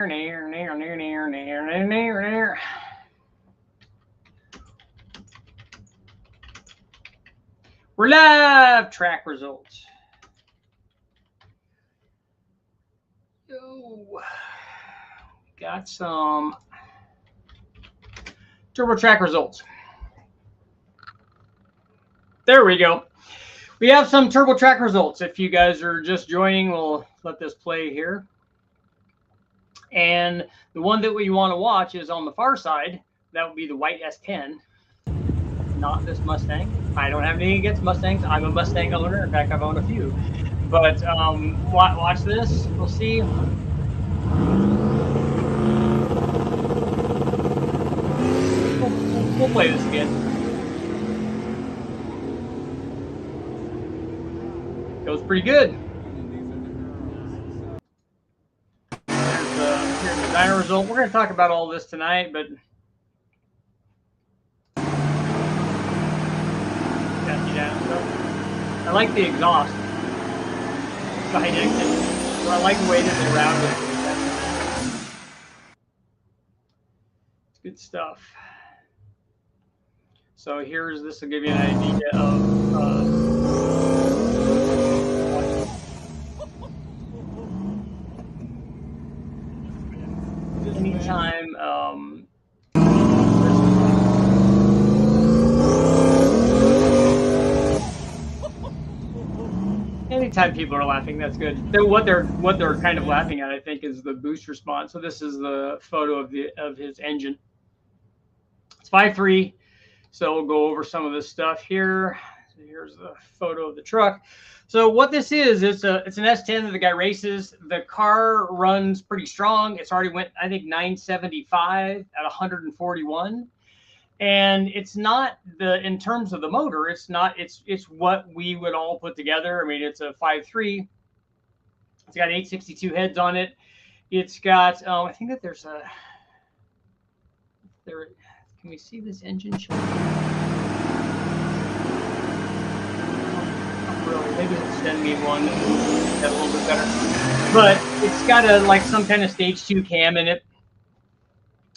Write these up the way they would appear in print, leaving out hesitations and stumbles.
We're live. Track results. Yo, got some turbo track results. There we go. We have some turbo track results. If you guys are just joining, we'll let this play here. And the one that we want to watch is on the far side. That would be the white S10, not this Mustang. I don't have anything against Mustangs. I'm a Mustang owner. In fact, I've owned a few. But watch this. We'll see. We'll play this again. Goes pretty good. Here's the dyno result. We're going to talk about all this tonight, but I like the exhaust. It's high-density. So I like the way that they round it. It's good stuff. So this will give you an idea of anytime anytime people are laughing, that's good. What they're kind of laughing at, I think, is the boost response. So this is the photo of his engine. It's 5.3. So we'll go over some of this stuff here. So here's the photo of the truck. So what this is, it's an S10 that the guy races. The car runs pretty strong. It's already went, I think, 975 at 141. And it's not in terms of the motor, it's what we would all put together. I mean, it's a 5.3. It's got 862 heads on it. It's got, I think that can we see this engine show? Not really. Maybe it'll send me one that's a little bit better. But it's got some kind of stage 2 cam in it.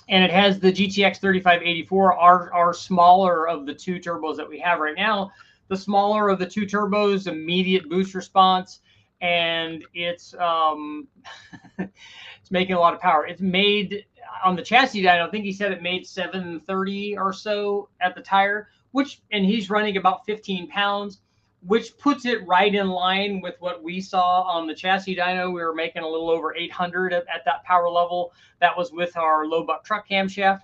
And it has the GTX3584, our smaller of the two turbos that we have right now. The smaller of the two turbos, immediate boost response, and it's it's making a lot of power. It's made on the chassis dyno, I think he said it made 730 or so at the tire, and he's running about 15 pounds, which puts it right in line with what we saw on the chassis dyno. We were making a little over 800 at that power level. That was with our low buck truck camshaft.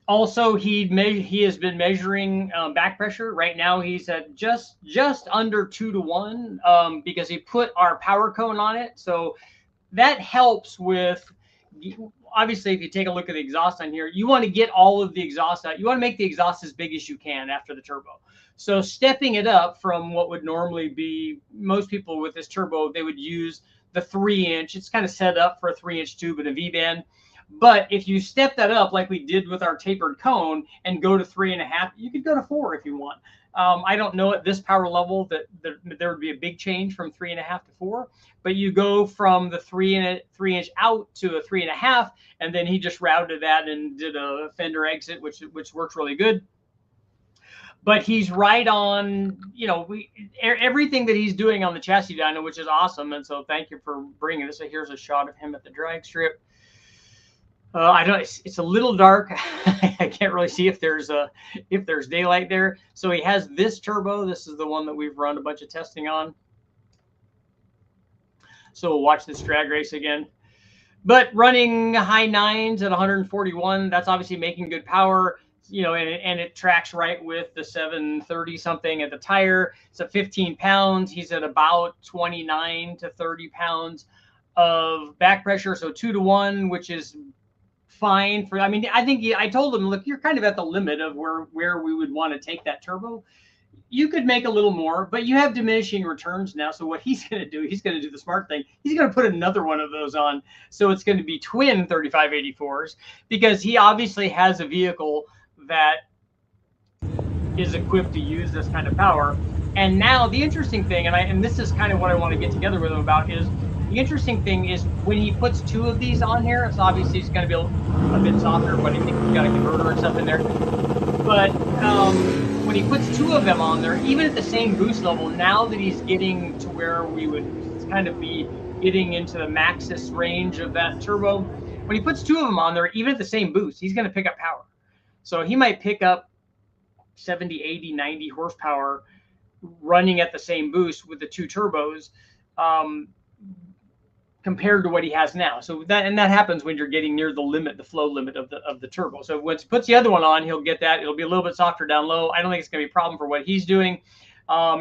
Also, he has been measuring back pressure. Right now, he's at just under 2-to-1 because he put our power cone on it. So that helps with, obviously, if you take a look at the exhaust on here, you want to get all of the exhaust out. You want to make the exhaust as big as you can after the turbo. So stepping it up from what would normally be, most people with this turbo, they would use the 3-inch. It's kind of set up for a 3-inch tube and a V-band. But if you step that up like we did with our tapered cone and go to 3.5, you could go to 4 if you want. I don't know at this power level that there would be a big change from 3.5 to 4, but you go from the 3-inch out to a 3.5, and then he just routed that and did a fender exit, which works really good. But he's right on, everything that he's doing on the chassis dyno, which is awesome. And so thank you for bringing this. So here's a shot of him at the drag strip. It's a little dark. I can't really see if there's daylight there. So he has this turbo. This is the one that we've run a bunch of testing on. So we'll watch this drag race again. But running high 9s at 141, that's obviously making good power. And it tracks right with the 730 something at the tire. It's at 15 pounds. He's at about 29 to 30 pounds of back pressure. So 2-to-1, which is fine for, I think I told him, look, you're kind of at the limit of where we would want to take that turbo. You could make a little more, but you have diminishing returns now. So what he's going to do the smart thing. He's going to put another one of those on. So it's going to be twin 3584s, because he obviously has a vehicle that is equipped to use this kind of power. And now the interesting thing, and this is kind of what I want to get together with him about, is The interesting thing is when he puts 2 of these on here, it's obviously it's going to be a bit softer, but I think he's got a converter and stuff in there. But when he puts 2 of them on there, even at the same boost level, now that he's getting to where we would kind of be getting into the Maxis range of that turbo, when he puts 2 of them on there, even at the same boost, he's going to pick up power. So he might pick up 70, 80, 90 horsepower running at the same boost with the 2 turbos compared to what he has now. So that happens when you're getting near the limit, the flow limit of the turbo. So once he puts the other one on, he'll get that. It'll be a little bit softer down low. I don't think it's going to be a problem for what he's doing.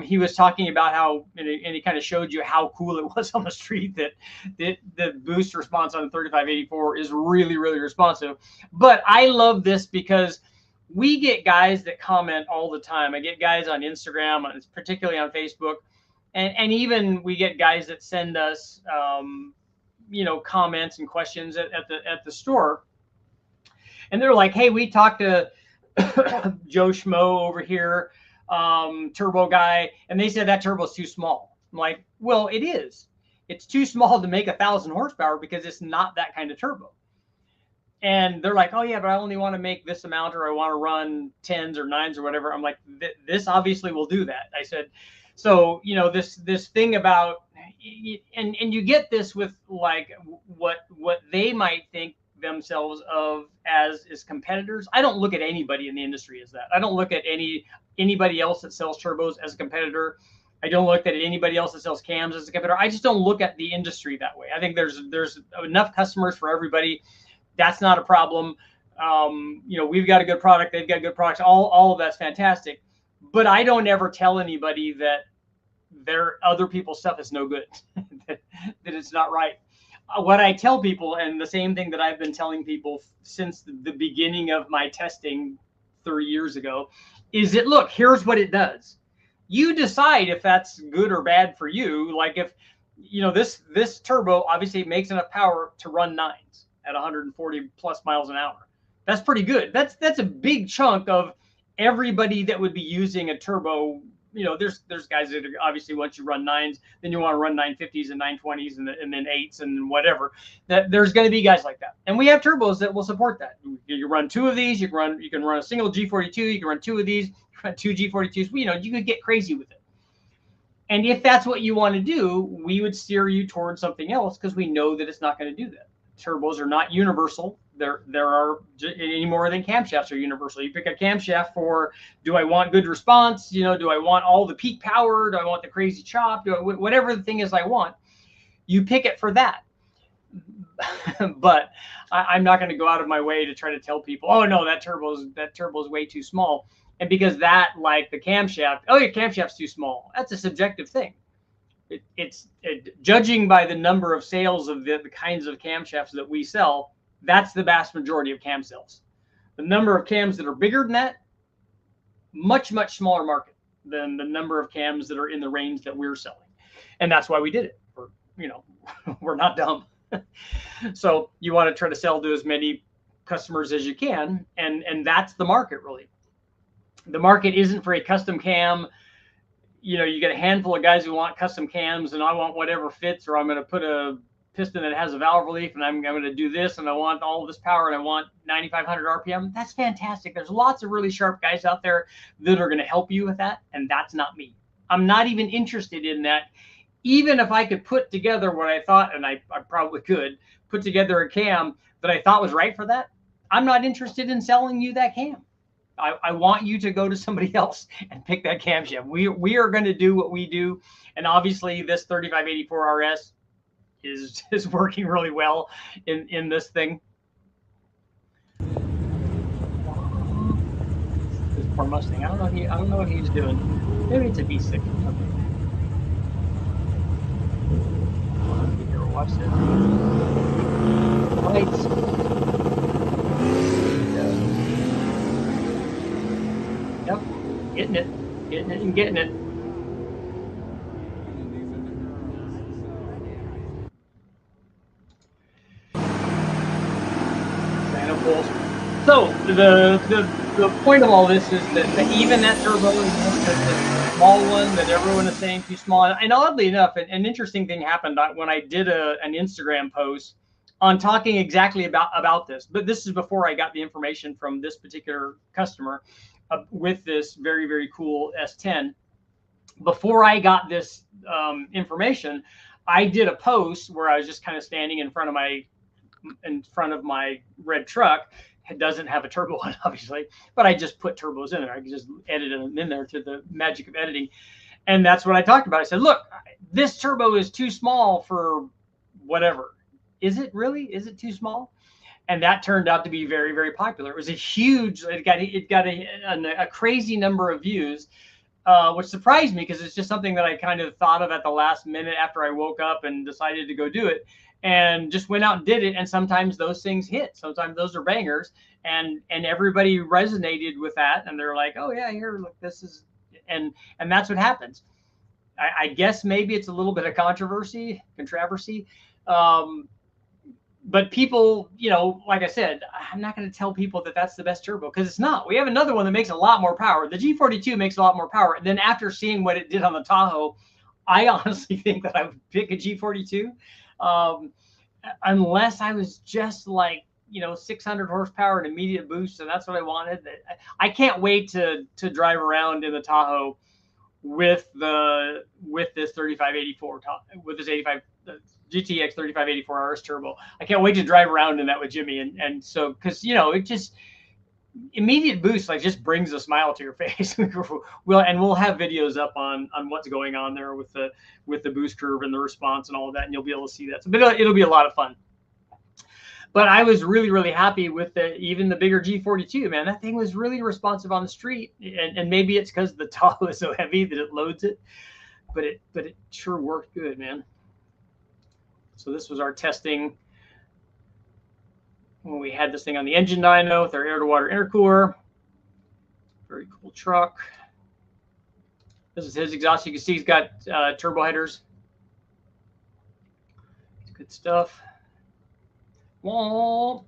He was talking about how, and he kind of showed you how cool it was on the street that the boost response on the 3584 is really, really responsive. But I love this because we get guys that comment all the time. I get guys on Instagram, particularly on Facebook, and even we get guys that send us, comments and questions at the store. And they're like, hey, we talked to Joe Schmo over here, turbo guy, and they said that turbo's too small. I'm like, well, it is. It's too small to make 1,000 horsepower because it's not that kind of turbo. And they're like, oh yeah, but I only want to make this amount, or I want to run 10s or 9s or whatever. I'm like, this obviously will do that. I said, so, this thing about, and you get this with like what they might think themselves of as competitors. I don't look at anybody in the industry as that. I don't look at anybody else that sells turbos as a competitor. I don't look at anybody else that sells cams as a competitor. I just don't look at the industry that way. I think there's enough customers for everybody. That's not a problem. We've got a good product. They've got good products. All of that's fantastic. But I don't ever tell anybody that their other people's stuff is no good, that it's not right. What I tell people, and the same thing that I've been telling people since the beginning of my testing 30 years ago, is that, look, here's what it does. You decide if that's good or bad for you. Like if, this turbo obviously makes enough power to run 9s at 140 plus miles an hour. That's pretty good. That's a big chunk of everybody that would be using a turbo. There's guys that are, obviously, once you run 9s, then you want to run 950s and 920s and then 8s and whatever. That there's going to be guys like that, and we have turbos that will support that. You run 2 of these, you can run a single G42, you can run 2 of these, run 2 G42s. You could get crazy with it. And if that's what you want to do, we would steer you towards something else because we know that it's not going to do that. Turbos are not universal. There are any more than camshafts are universal. You pick a camshaft for, do I want good response? Do I want all the peak power? Do I want the crazy chop? Whatever the thing is I want, you pick it for that. But I'm not going to go out of my way to try to tell people, oh no, that turbo's way too small. And because that, like the camshaft, oh, your camshaft's too small. That's a subjective thing. It's judging by the number of sales of the kinds of camshafts that we sell. That's the vast majority of cam sales. The number of cams that are bigger than that, much, much smaller market than the number of cams that are in the range that we're selling. And that's why we did it. We're not dumb. So you want to try to sell to as many customers as you can. And that's the market, really. The market isn't for a custom cam. You get a handful of guys who want custom cams, and I want whatever fits, or I'm going to put a piston that has a valve relief, and I'm going to do this, and I want all this power, and I want 9,500 RPM. That's fantastic. There's lots of really sharp guys out there that are going to help you with that, and that's not me. I'm not even interested in that. Even if I could put together what I thought, and I probably could, put together a cam that I thought was right for that, I'm not interested in selling you that cam. I want you to go to somebody else and pick that camshaft. We are going to do what we do. And obviously this 3584RS is working really well in this thing. This poor Mustang. I don't know what he's doing. Maybe it's a V6 or something. Watch this. Lights. Yep, getting it and getting it. So the the point of all this is that even that turbo, the small one that everyone is saying too small, and oddly enough, an interesting thing happened when I did an Instagram post on talking exactly about this. But this is before I got the information from this particular customer with this very, very cool S10. Before I got this information, I did a post where I was just kind of standing in front of my red truck. It doesn't have a turbo on, obviously, but I just put turbos in there. I can just edit them in there to the magic of editing. And that's what I talked about. I said, look, this turbo is too small for whatever. Is it really? Is it too small? And that turned out to be very, very popular. It was a huge, it got a crazy number of views, which surprised me because it's just something that I kind of thought of at the last minute after I woke up and decided to go do it. And just went out and did it. And sometimes those things hit. Sometimes those are bangers. And everybody resonated with that. And they're like, oh, yeah, here, look, this is. And that's what happens. I guess maybe it's a little bit of controversy. But people, you know, like I said, I'm not going to tell people that that's the best turbo because it's not. We have another one that makes a lot more power. The G42 makes a lot more power. And then after seeing what it did on the Tahoe, I honestly think that I would pick a G42. Unless I was just like, you know, 600 horsepower and immediate boost, and that's what I wanted. I can't wait to drive around in the Tahoe with this 3584 with this GTX3584RS turbo. I can't wait to drive around in that with Jimmy, and so because you know it just immediate boost like just brings a smile to your face. we'll have videos up on what's going on there with the boost curve and the response and all of that, and you'll be able to see that. So but it'll be a lot of fun. But I was really, really happy with even the bigger G42, man. That thing was really responsive on the street, and maybe it's because the Tahoe is so heavy that it loads it, but it sure worked good, man. So this was our testing when we had this thing on the engine dyno with our air-to-water intercooler. Very cool truck. This is his exhaust. You can see he's got turbo headers. Good stuff. Womp.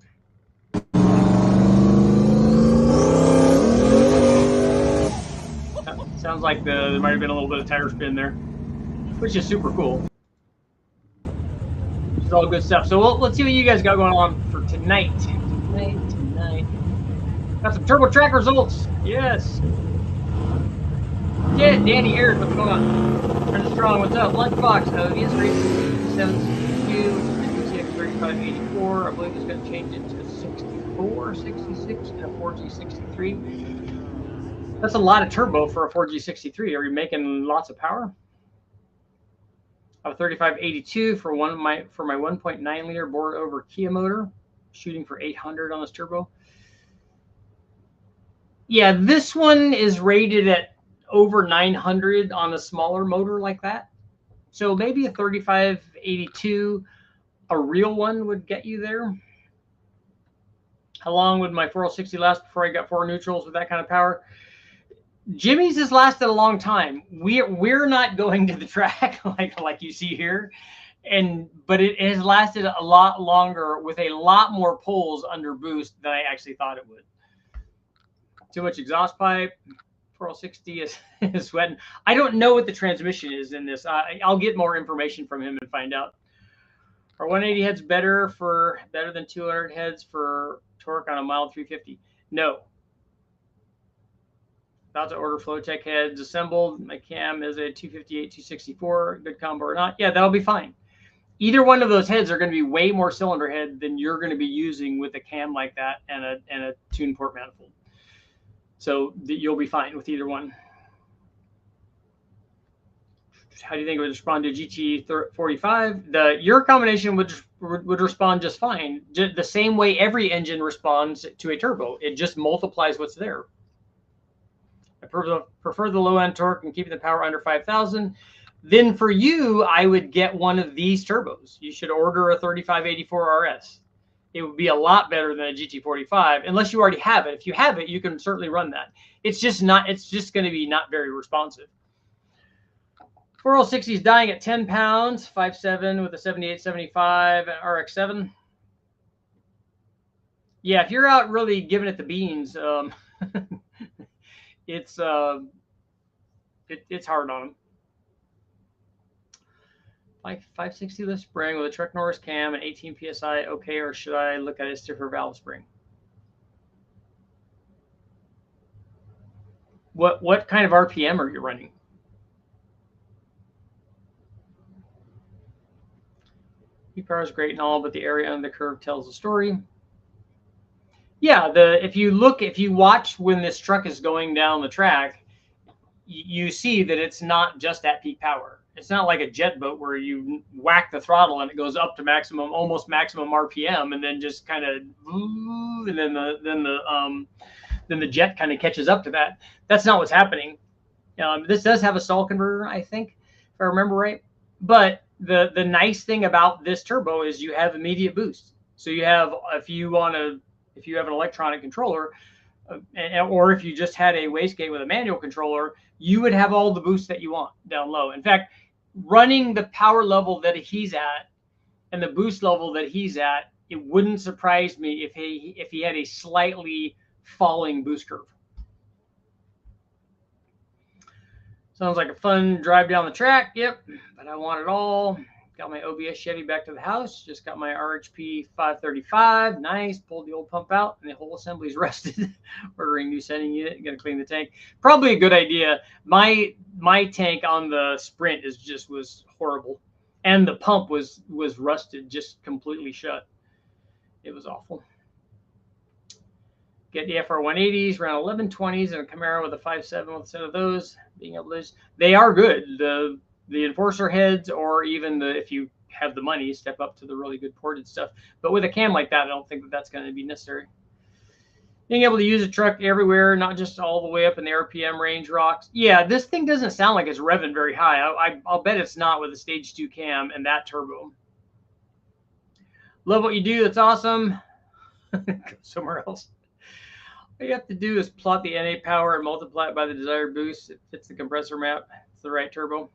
Sounds like there might have been a little bit of tire spin there, which is super cool. It's all good stuff. So let's see what you guys got going on for tonight. Tonight. Got some turbo track results. Yes. Yeah, Danny Ayers, what's going on? Brenda Strong, what's up? Lunchbox, OBS Racing 762, GTX3584. I believe it's going to change it to 64, 66, and a 4G63. That's a lot of turbo for a 4G63. Are you making lots of power? I have a 3582 for my 1.9 liter bored over Kia motor, shooting for 800 on this turbo. Yeah, this one is rated at over 900 on a smaller motor like that. So maybe a 3582, a real one would get you there. How long would my 460 last before I got 4 neutrals with that kind of power? Jimmy's has lasted a long time. We're not going to the track like you see here, but it has lasted a lot longer with a lot more pulls under boost than I actually thought it would. Too much exhaust pipe. 460 is sweating. I don't know what the transmission is in this. I'll get more information from him and find out. Are 180 heads better than 200 heads for torque on a mild 350? No. About to order Flowtech heads assembled. My cam is a 258, 264. Good combo or not? Yeah, that'll be fine. Either one of those heads are going to be way more cylinder head than you're going to be using with a cam like that and a tune port manifold. So you'll be fine with either one. How do you think it would respond to GT45? Your combination would respond just fine. The same way every engine responds to a turbo. It just multiplies what's there. I prefer the low end torque and keeping the power under 5,000. Then for you, I would get one of these turbos. You should order a 3584RS. It would be a lot better than a GT45, unless you already have it. If you have it, you can certainly run that. It's just going to be not very responsive. 4L60 is dying at 10 pounds, 5.7 with a 7875 RX7. Yeah, if you're out really giving it the beans, It's it's hard on them. Like 560 lift spring with a Trek Norris cam and 18 psi, okay, or should I look at a stiffer valve spring? What kind of RPM are you running? E-power is great and all, but the area under the curve tells the story. Yeah, if you watch when this truck is going down the track, you see that it's not just at peak power. It's not like a jet boat where you whack the throttle and it goes up to maximum, almost maximum RPM, and then just kind of, and then the jet kind of catches up to that. That's not what's happening. This does have a stall converter, I think, if I remember right. But the nice thing about this turbo is you have immediate boost. So you have, if you have an electronic controller, or if you just had a wastegate with a manual controller, you would have all the boost that you want down low. In fact, running the power level that he's at and the boost level that he's at, it wouldn't surprise me if he had a slightly falling boost curve. Sounds like a fun drive down the track. Yep, but I want it all. Got my OBS Chevy back to the house. Just got my RHP 535. Nice. Pulled the old pump out, and the whole assembly's rusted. Ordering new sending unit. Gonna clean the tank. Probably a good idea. My tank on the Sprint was horrible, and the pump was rusted, just completely shut. It was awful. Get the FR180s, around 1120s, and a Camaro with a 5.7 with a set of those. Being able to, they are good. The Enforcer heads, or even if you have the money, step up to the really good ported stuff. But with a cam like that, I don't think that's going to be necessary. Being able to use a truck everywhere, not just all the way up in the RPM range rocks. Yeah, this thing doesn't sound like it's revving very high. I'll bet it's not with a stage 2 cam and that turbo. Love what you do. That's awesome. Go somewhere else. All you have to do is plot the NA power and multiply it by the desired boost. It fits the compressor map. It's the right turbo.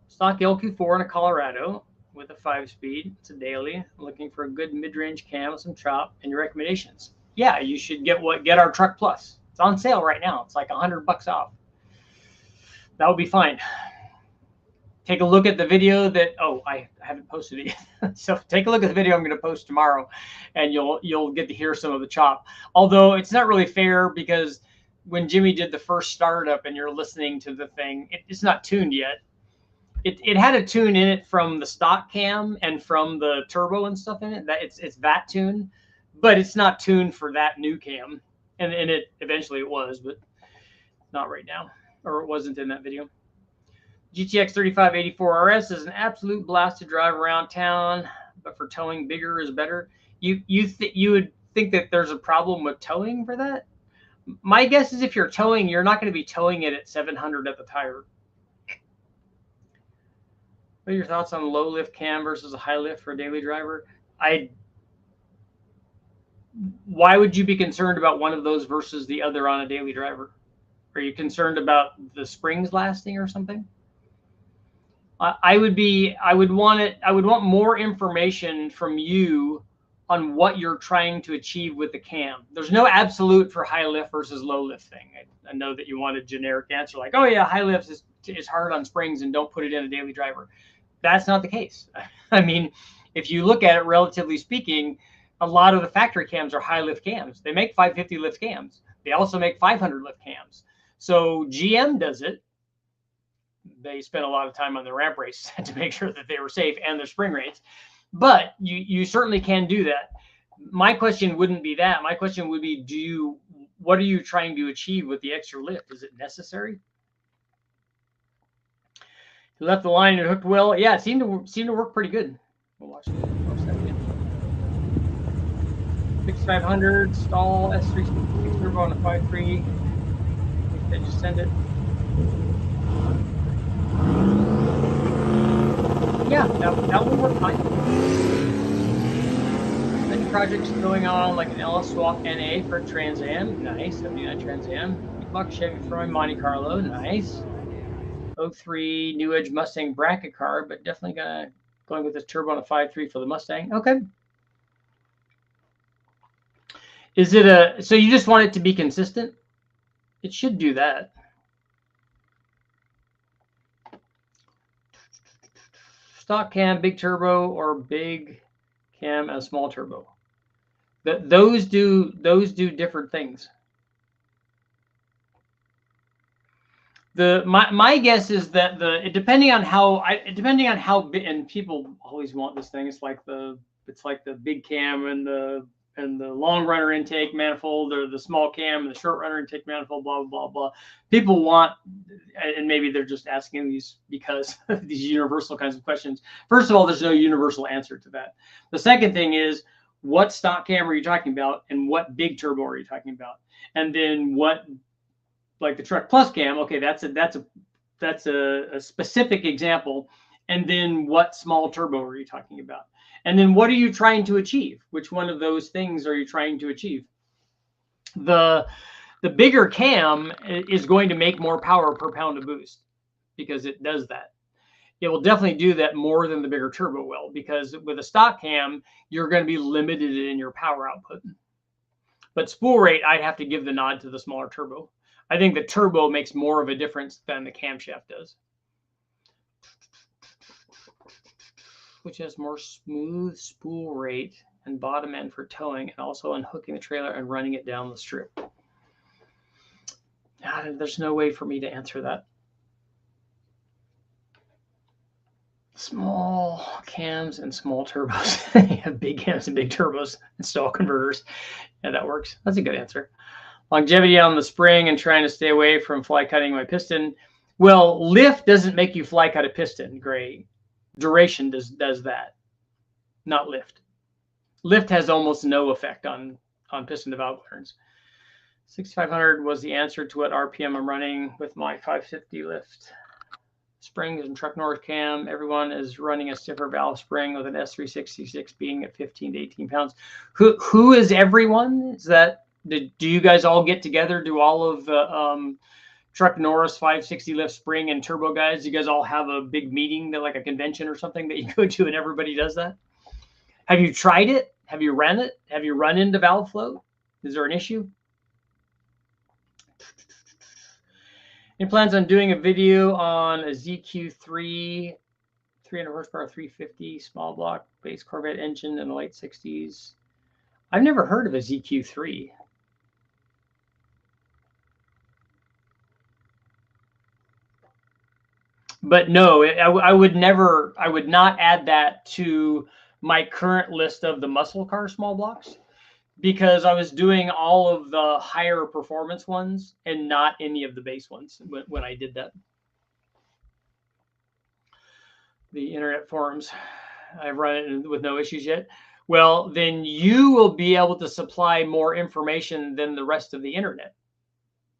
Stock LQ4 in a Colorado with a 5-speed. It's a daily. I'm looking for a good mid-range cam with some chop and your recommendations. Yeah, you should get our Truck Plus. It's on sale right now. It's like $100 off. That would be fine. Take a look at the video that, I haven't posted it yet. So take a look at the video I'm going to post tomorrow, and you'll get to hear some of the chop. Although it's not really fair, because when Jimmy did the first startup and you're listening to the thing, it's not tuned yet. It had a tune in it from the stock cam and from the turbo and stuff in it. That it's that tune, but it's not tuned for that new cam. And it eventually it was, but not right now, or it wasn't in that video. GTX3584RS is an absolute blast to drive around town, but for towing, bigger is better. You would think that there's a problem with towing for that? My guess is if you're towing, you're not going to be towing it at 700 at the tire. What are your thoughts on low lift cam versus a high lift for a daily driver? Why would you be concerned about one of those versus the other on a daily driver? Are you concerned about the springs lasting or something? I would want more information from you on what you're trying to achieve with the cam. There's no absolute for high lift versus low lift thing. I know that you want a generic answer like, oh yeah, high lift is hard on springs and don't put it in a daily driver. That's not the case. I mean, if you look at it, relatively speaking, a lot of the factory cams are high lift cams. They make 550 lift cams. They also make 500 lift cams. So GM does it. They spent a lot of time on the ramp race to make sure that they were safe and their spring rates. But you certainly can do that. My question wouldn't be that. My question would be, what are you trying to achieve with the extra lift? Is it necessary? He left the line and hooked well. Yeah, it seemed to work pretty good. We'll watch that again. 6500 stall S3 turbo on a 5.3. They just send it. Yeah, that will work fine. Many projects going on, like an LS Swap NA for Trans Am. Nice, 79 Trans Am. $8 Chevy for my Monte Carlo. Nice. 03 New Edge Mustang bracket car, but definitely going with this turbo on a 5.3 for the Mustang. Okay. Is it a, so you just want it to be consistent? It should do that. Stock cam, big turbo, or big cam and a small turbo. Those do different things. My guess is that depending on how big, and people always want this thing. It's like the big cam and the long runner intake manifold, or the small cam and the short runner intake manifold, blah blah blah. People want, and maybe they're just asking these because these universal kinds of questions. First of all, there's no universal answer to that. The second thing is, what stock cam are you talking about, and what big turbo are you talking about, and then what, like the Truck Plus cam, okay, that's a specific example. And then what small turbo are you talking about? And then what are you trying to achieve? Which one of those things are you trying to achieve? The bigger cam is going to make more power per pound of boost because it does that. It will definitely do that more than the bigger turbo will, because with a stock cam, you're going to be limited in your power output. But spool rate, I'd have to give the nod to the smaller turbo. I think the turbo makes more of a difference than the camshaft does. Which has more smooth spool rate and bottom end for towing, and also unhooking the trailer and running it down the strip? There's no way for me to answer that. Small cams and small turbos. You have big cams and big turbos and stall converters. Yeah, that works. That's a good answer. Longevity on the spring and trying to stay away from fly cutting my piston. Well, lift doesn't make you fly cut a piston, Gray. Duration does that, not lift. Lift has almost no effect on piston to valve clearance. 6500 was the answer to what RPM I'm running with my 550 lift. Springs and Truck North cam, everyone is running a stiffer valve spring with an S366 being at 15 to 18 pounds. Who is everyone? Is that, do you guys all get together? Do all of the Truck Norris 560 lift spring and turbo guys, you guys all have a big meeting, that like a convention or something that you go to and everybody does that? Have you tried it? Have you ran it? Have you run into valve flow? Is there an issue? Any plans on doing a video on a ZQ3 300 horsepower 350 small block base Corvette engine in the late 60s? I've never heard of a ZQ3. But no, I would not add that to my current list of the muscle car small blocks, because I was doing all of the higher performance ones and not any of the base ones when I did that. The internet forums, I've run it with no issues yet. Well, then you will be able to supply more information than the rest of the internet.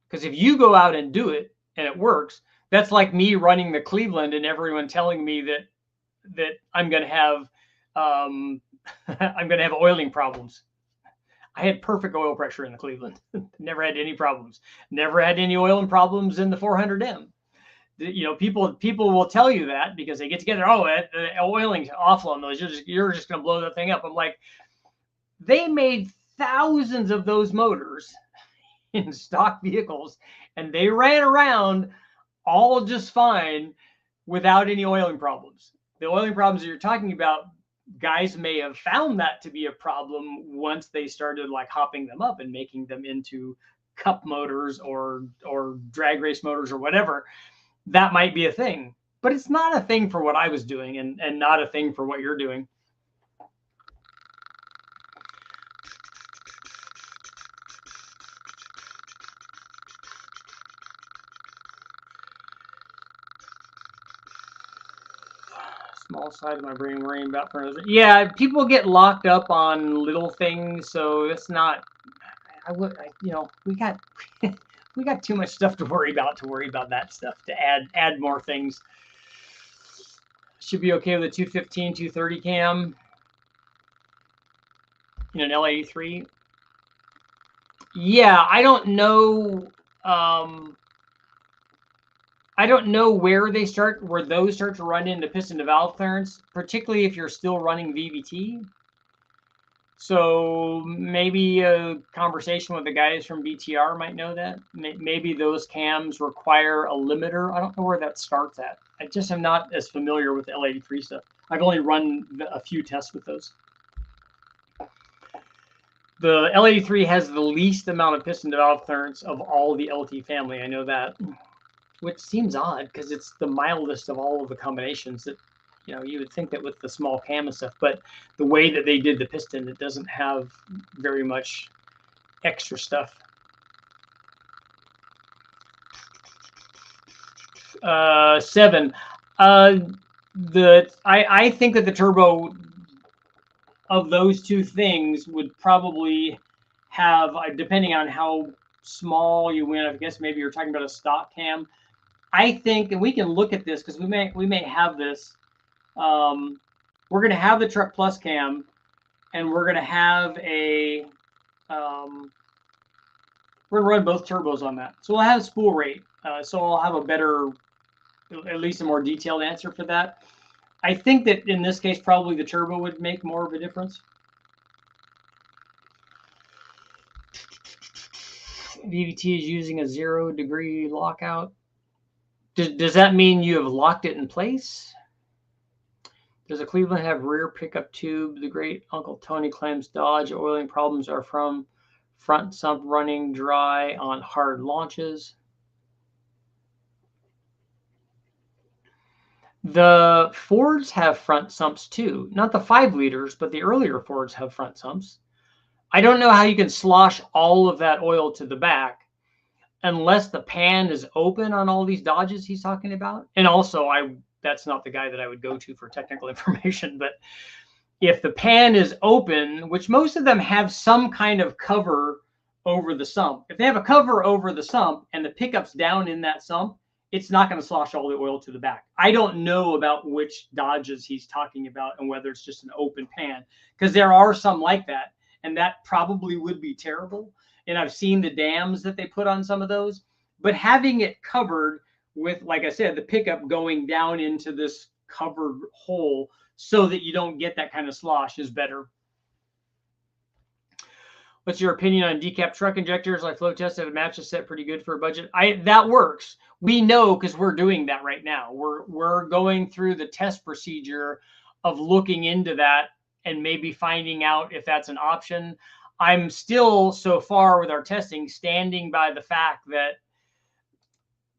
Because if you go out and do it and it works, that's like me running the Cleveland and everyone telling me that I'm going to have oiling problems. I had perfect oil pressure in the Cleveland. Never had any problems. Never had any oiling problems in the 400M. You know, people will tell you that because they get together. Oh, oiling's awful on those. You're just going to blow that thing up. I'm like, they made thousands of those motors in stock vehicles, and they ran around all just fine without any oiling problems. The oiling problems that you're talking about, guys may have found that to be a problem once they started like hopping them up and making them into cup motors or drag race motors or whatever. That might be a thing, but it's not a thing for what I was doing, and not a thing for what you're doing. Small side of my brain worrying about further. Yeah, people get locked up on little things, so it's not. You know, we got we got too much stuff to worry about that stuff, to add more things. Should be okay with a 215, 230 cam in an LA3. Yeah, I don't know. I don't know where those start to run into piston to valve clearance, particularly if you're still running VVT. So maybe a conversation with the guys from BTR might know that. Maybe those cams require a limiter. I don't know where that starts at. I just am not as familiar with L83 stuff. I've only run a few tests with those. The L83 has the least amount of piston to valve clearance of all the LT family. I know that, which seems odd because it's the mildest of all of the combinations that, you know, you would think that with the small cam and stuff, but the way that they did the piston, it doesn't have very much extra stuff. 7. I think that the turbo of those two things would probably have, depending on how small you went, I guess maybe you're talking about a stock cam. I think, and we can look at this because we may have this. We're going to have the Truck Plus cam, and we're going to have a we're going to run both turbos on that. So we'll have spool rate. So I'll have a better, at least a more detailed answer for that. I think that in this case, probably the turbo would make more of a difference. VVT is using a 0-degree lockout. Does that mean you have locked it in place? Does a Cleveland have rear pickup tube? The great Uncle Tony claims Dodge oiling problems are from front sump running dry on hard launches. The Fords have front sumps too. Not the 5 liters, but the earlier Fords have front sumps. I don't know how you can slosh all of that oil to the back unless the pan is open on all these Dodges he's talking about. And also, that's not the guy that I would go to for technical information. But if the pan is open, which most of them have some kind of cover over the sump, if they have a cover over the sump and the pickup's down in that sump, it's not going to slosh all the oil to the back. I don't know about which Dodges he's talking about and whether it's just an open pan, because there are some like that, and that probably would be terrible. And I've seen the dams that they put on some of those, but having it covered with, like I said, the pickup going down into this covered hole so that you don't get that kind of slosh is better. What's your opinion on decap truck injectors? I flow tested a match is set pretty good for a budget. That works. We know because we're doing that right now. We're going through the test procedure of looking into that and maybe finding out if that's an option. I'm still, so far with our testing, standing by the fact that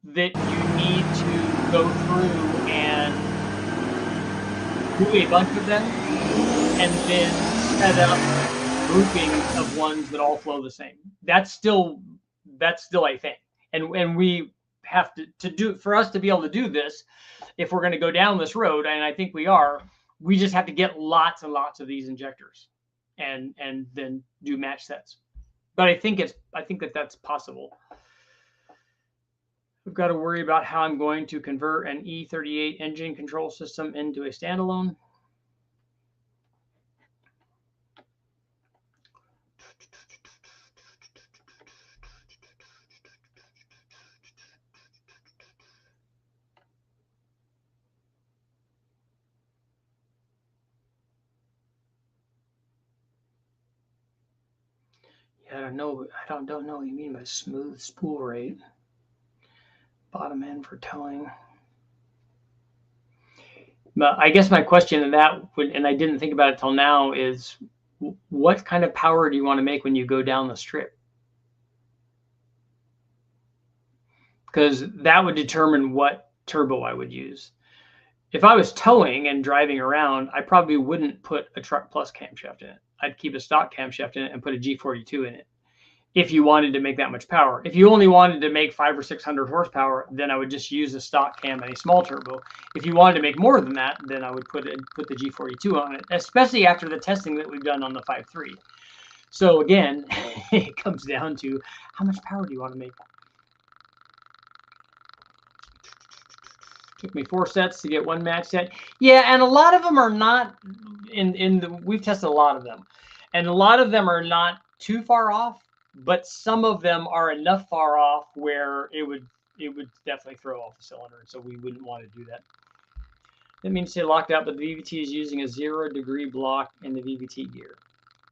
you need to go through and do a bunch of them and then set up groupings of ones that all flow the same. That's still a thing. And we have to do, for us to be able to do this, if we're going to go down this road, and I think we are, we just have to get lots and lots of these injectors and then do match sets. But I think that's possible. We've got to worry about how I'm going to convert an E38 engine control system into a standalone. Yeah, I don't know what you mean by smooth spool rate. Bottom end for towing. But I guess my question in that, and I didn't think about it till now, is what kind of power do you want to make when you go down the strip? Because that would determine what turbo I would use. If I was towing and driving around, I probably wouldn't put a Truck Plus camshaft in it. I'd keep a stock camshaft in it and put a G42 in it. If you wanted to make that much power. If you only wanted to make 500 or 600 horsepower, then I would just use a stock cam and a small turbo. If you wanted to make more than that, then I would put the G42 on it, especially after the testing that we've done on the 5.3. So again, it comes down to how much power do you want to make? Took me 4 sets to get one match set. Yeah, and a lot of them are not we've tested a lot of them, and a lot of them are not too far off, but some of them are enough far off where it would definitely throw off the cylinder, so we wouldn't want to do that. That means to say locked out, but the VVT is using a 0-degree block in the VVT gear.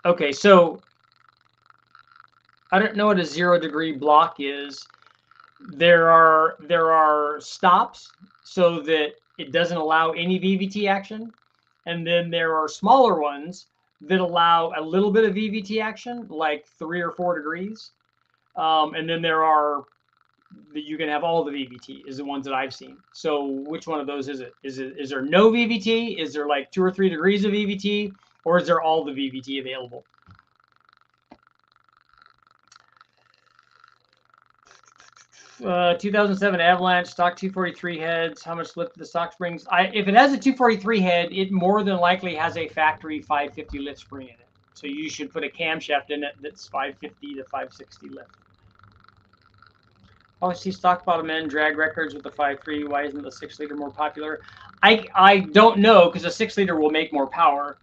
Okay, so I don't know what a 0-degree block is. There are stops so that it doesn't allow any VVT action, and then there are smaller ones that allow a little bit of VVT action, like 3 or 4 degrees. And then there are that you can have all the VVT is the ones that I've seen. So which one of those is it? Is there no VVT? Is there like 2 or 3 degrees of VVT, or is there all the VVT available? 2007 Avalanche stock 243 heads. How much lift the stock springs? If it has a 243 head, it more than likely has a factory 550 lift spring in it. So you should put a camshaft in it that's 550 to 560 lift. Oh, I see stock bottom end drag records with the 5.3. Why isn't the 6-liter more popular? I don't know, because a 6-liter will make more power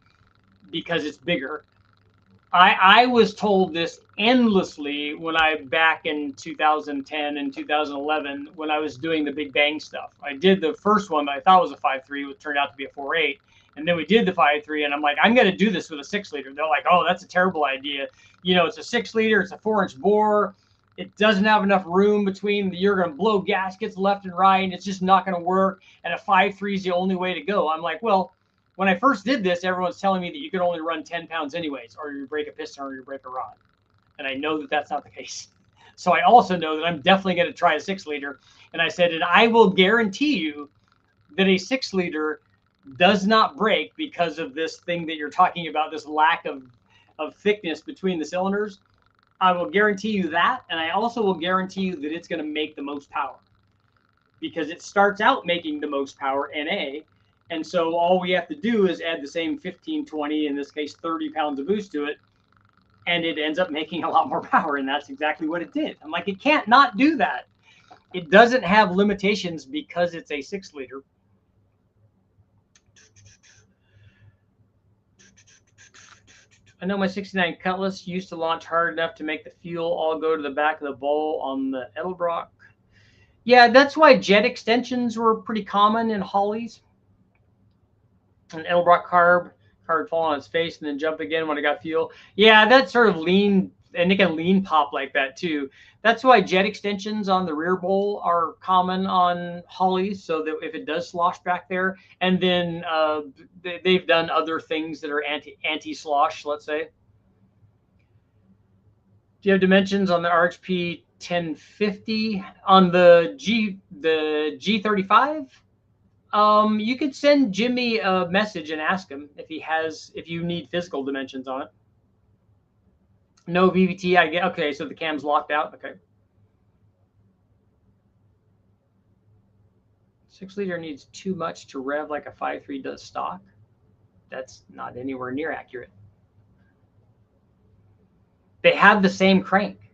because it's bigger. I was told this endlessly when back in 2010 and 2011 when I was doing the Big Bang stuff. I did the first one that I thought was a 5.3, which turned out to be a 4.8. And then we did the 5.3, and I'm like, I'm going to do this with a 6-liter. They're like, oh, that's a terrible idea. You know, it's a 6-liter, it's a 4-inch bore. It doesn't have enough room between. You're going to blow gaskets left and right, and it's just not going to work. And a 5.3 is the only way to go. I'm like, well, when I first did this, everyone's telling me that you could only run 10 pounds anyways, or you break a piston or you break a rod. And I know that that's not the case. So I also know that I'm definitely going to try a 6-liter. And I said, and I will guarantee you that a 6-liter does not break because of this thing that you're talking about, this lack of thickness between the cylinders. I will guarantee you that. And I also will guarantee you that it's going to make the most power because it starts out making the most power, NA. And so all we have to do is add the same 15, 20, in this case, 30 pounds of boost to it. And it ends up making a lot more power. And that's exactly what it did. I'm like, it can't not do that. It doesn't have limitations because it's a 6-liter. I know my 69 Cutlass used to launch hard enough to make the fuel all go to the back of the bowl on the Edelbrock. Yeah, that's why jet extensions were pretty common in Hollies. An Edelbrock carb would fall on its face and then jump again when it got fuel. Yeah, that sort of lean, and it can lean pop like that too. That's why jet extensions on the rear bowl are common on Hollies, so that if it does slosh back there, and then they've done other things that are anti-slosh, let's say. Do you have dimensions on the RHP 1050 on the G35? You could send Jimmy a message and ask him if you need physical dimensions on it. No VVT, I get. Okay, so the cam's locked out. Okay. 6-liter needs too much to rev like a 5.3 does stock. That's not anywhere near accurate. They have the same crank.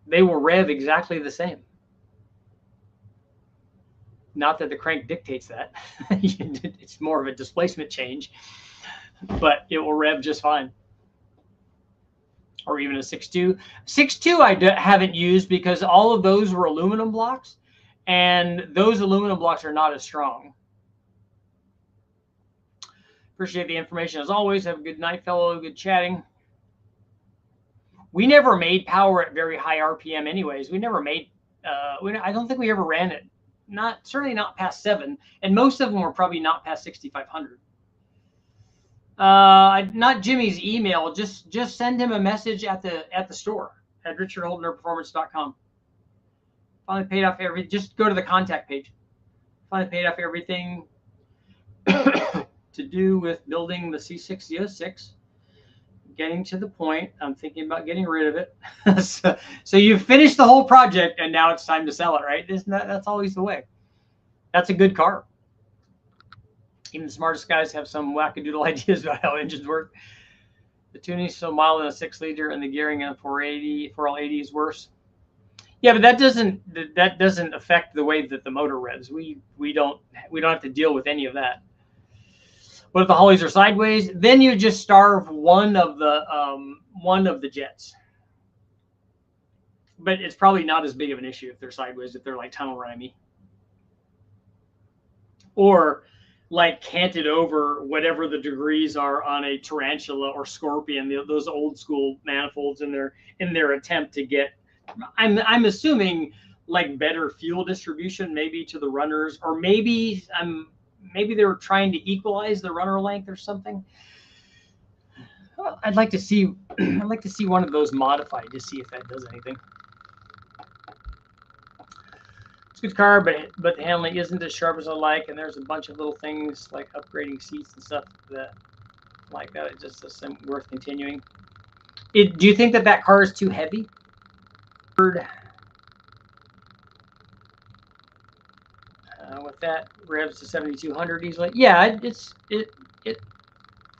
They will rev exactly the same. Not that the crank dictates that. It's more of a displacement change, but it will rev just fine. Or even a 6.2. 6.2 I haven't used because all of those were aluminum blocks, and those aluminum blocks are not as strong. Appreciate the information as always. Have a good night, fellow. Good chatting. We never made power at very high RPM anyways. We never made, I don't think we ever ran it. Certainly not past 7. And most of them were probably not past 6,500. Not Jimmy's email. Just send him a message at the store at richardholdenerperformance.com. Finally paid off just go to the contact page. Finally paid off everything to do with building the C6006. Getting to the point, I'm thinking about getting rid of it. so you've finished the whole project and now it's time to sell it, right? That's always the way. That's a good car. Even the smartest guys have some wackadoodle ideas about how engines work. The tuning is so mild in a 6-liter, and the gearing on 480 is worse. Yeah, but that doesn't affect the way that the motor revs. We don't have to deal with any of that. But if the Hollies are sideways, then you just starve one of the jets. But it's probably not as big of an issue if they're sideways, if they're like tunnel rimy. Or like canted over whatever the degrees are on a tarantula or scorpion, those old school manifolds in their attempt to get, I'm assuming, like better fuel distribution maybe to the runners, or maybe maybe they were trying to equalize the runner length or something. I'd like to see one of those modified to see if that does anything. It's a good car, but the handling isn't as sharp as I like, and there's a bunch of little things like upgrading seats and stuff that like that. It just isn't worth continuing. Do you think that car is too heavy? With that, revs to 7,200 easily. Yeah, it's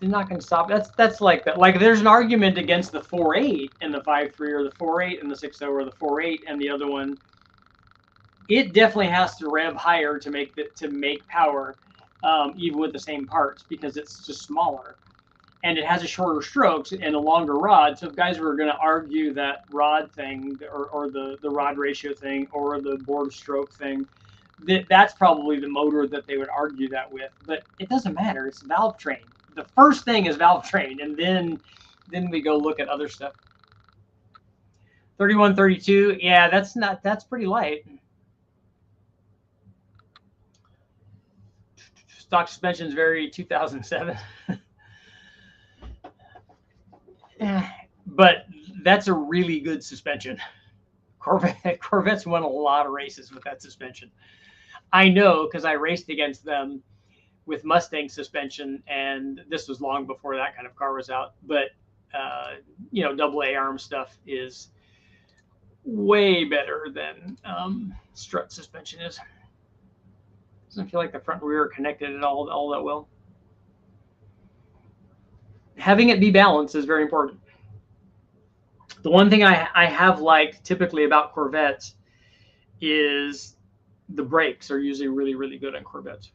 not going to stop. That's like that. Like there's an argument against the 4.8 and the 5.3, or the 4.8 and the 6.0, or the 4.8 and the other one. It definitely has to rev higher to make power, even with the same parts, because it's just smaller, and it has a shorter strokes and a longer rod. So if guys were going to argue that rod thing, or the rod ratio thing, or the board stroke thing, that's probably the motor that they would argue that with. But it doesn't matter. It's valve train. The first thing is valve train, and then we go look at other stuff. 3132, yeah, that's pretty light. Stock suspensions vary 2007. But that's a really good suspension. Corvettes won a lot of races with that suspension. I know, because I raced against them with Mustang suspension, and this was long before that kind of car was out. But double A arm stuff is way better than strut suspension is. Doesn't feel like the front and rear are connected at all that well. Having it be balanced is very important. The one thing I have liked typically about Corvettes is the brakes are usually really, really good on Corvettes.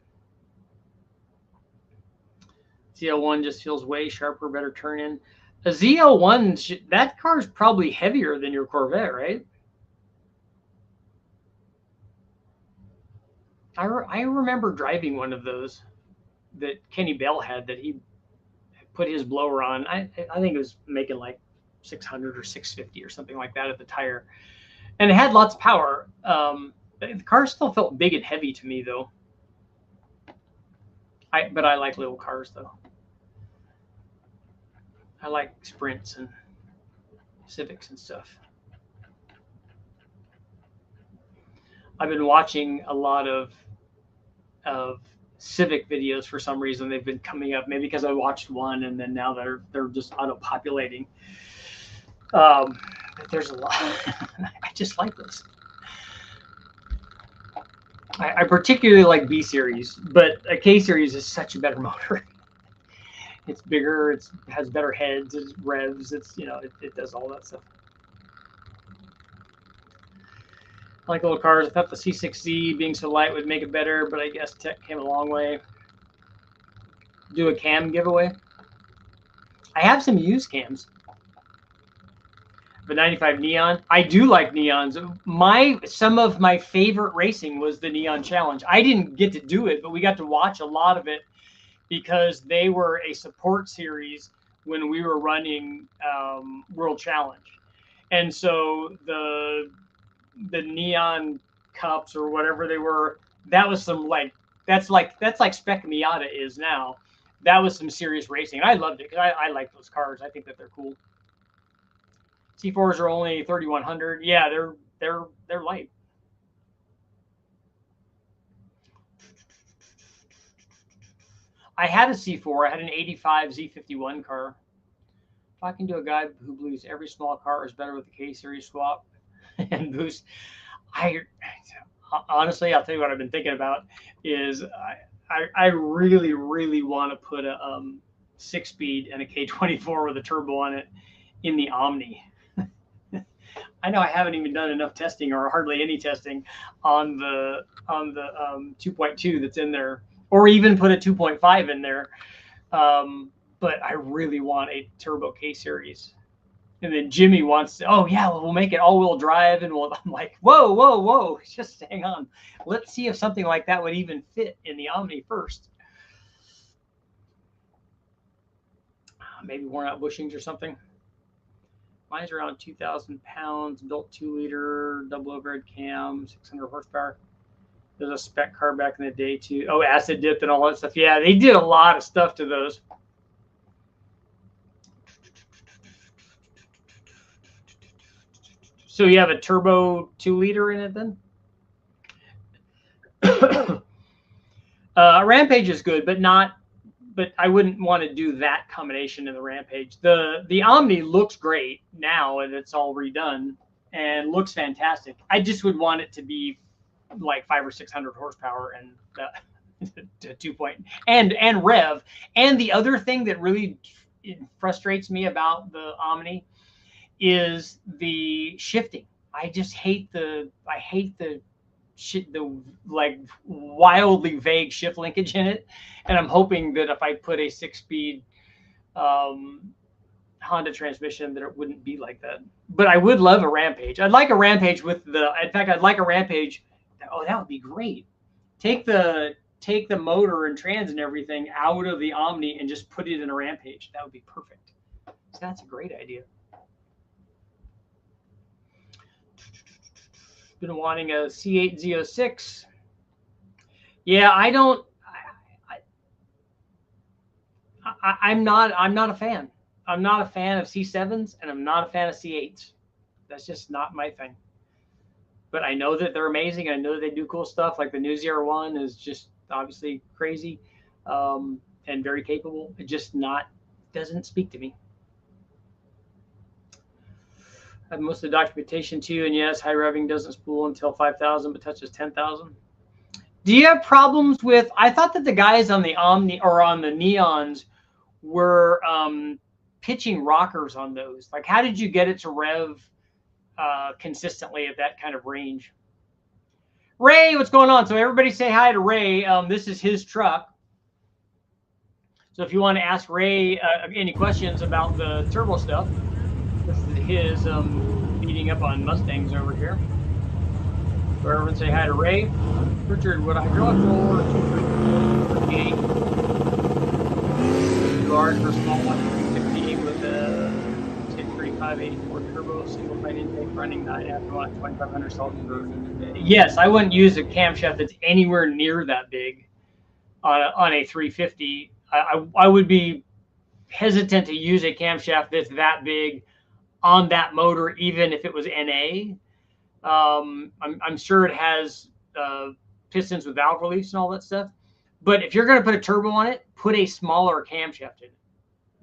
ZL1 just feels way sharper, better turn in. A ZL1, that car is probably heavier than your Corvette, right? I remember driving one of those that Kenny Bell had, that he put his blower on. I think it was making like 600 or 650 or something like that at the tire, and it had lots of power. The car still felt big and heavy to me, though. But I like little cars, though. I like Sprints and Civics and stuff. I've been watching a lot of Civic videos for some reason. They've been coming up, maybe because I watched one, and then now they're just auto-populating. There's a lot. I just like this. I particularly like B series, but a K series is such a better motor. It's bigger. It has better heads. It revs. It does all that stuff. I like little cars. I thought the C6Z being so light would make it better, but I guess tech came a long way. Do a cam giveaway. I have some used cams. The 95 Neon. I do like Neons. Some of my favorite racing was the Neon Challenge. I didn't get to do it, but we got to watch a lot of it because they were a support series when we were running World Challenge. And so the Neon Cups or whatever they were, that was some that's like Spec Miata is now. That was some serious racing. I loved it because I like those cars. I think that they're cool. C4s are only 3,100. Yeah, they're light. I had a C4. I had an 85 Z51 car. Talking to a guy who believes every small car is better with the K-Series swap and boost. Honestly, I'll tell you what I've been thinking about is I really, really want to put a 6-speed and a K24 with a turbo on it in the Omni. I know I haven't even done enough testing, or hardly any testing, on the 2.2 that's in there, or even put a 2.5 in there. But I really want a turbo K series. And then Jimmy wants to, oh yeah, well, we'll make it all-wheel drive, and I'm like, whoa, just hang on. Let's see if something like that would even fit in the Omni first. maybe worn out bushings or something. Mine's around 2,000 pounds, built 2-liter, double overhead cam, 600 horsepower. There's a spec car back in the day too. Oh, acid dipped and all that stuff. Yeah, they did a lot of stuff to those. So you have a turbo 2-liter in it then? Rampage is good, but I wouldn't want to do that combination in the Rampage. The Omni looks great now, and it's all redone and looks fantastic. I just would want it to be like 500 or 600 horsepower and 2 point and rev. And the other thing that really frustrates me about the Omni is the shifting. I just hate the like wildly vague shift linkage in it, and I'm hoping that if I put a 6-speed Honda transmission that it wouldn't be like that. But I would love a Rampage. I'd like a Rampage with in fact, I'd like a Rampage. Oh, that would be great. Take the motor and trans and everything out of the Omni and just put it in a Rampage. That would be perfect. So that's a great idea. Been wanting a C8 Z06. Yeah, I'm not a fan. I'm not a fan of C7s, and I'm not a fan of C8s. That's just not my thing. But I know that they're amazing. I know that they do cool stuff. Like the new ZR1 is just obviously crazy and very capable. It just doesn't speak to me. I have most of the documentation too, and yes, high revving doesn't spool until 5,000, but touches 10,000. Do you have problems with? I thought that the guys on the Omni or on the Neons were pitching rockers on those. Like, how did you get it to rev consistently at that kind of range? Ray, what's going on? So everybody say hi to Ray. This is his truck. So if you want to ask Ray any questions about the turbo stuff, this is his beating up on Mustangs over here. So everyone say hi to Ray. Richard, would hydraulic roller 238 large for small 150 with a 3584 turbo single plane intake running 9 after 2500 salt conversion? Yes, I wouldn't use a camshaft that's anywhere near that big on a 350. I would be hesitant to use a camshaft that's that big on that motor, even if it was NA. I'm sure it has pistons with valve release and all that stuff. But if you're going to put a turbo on it, put a smaller camshaft in it.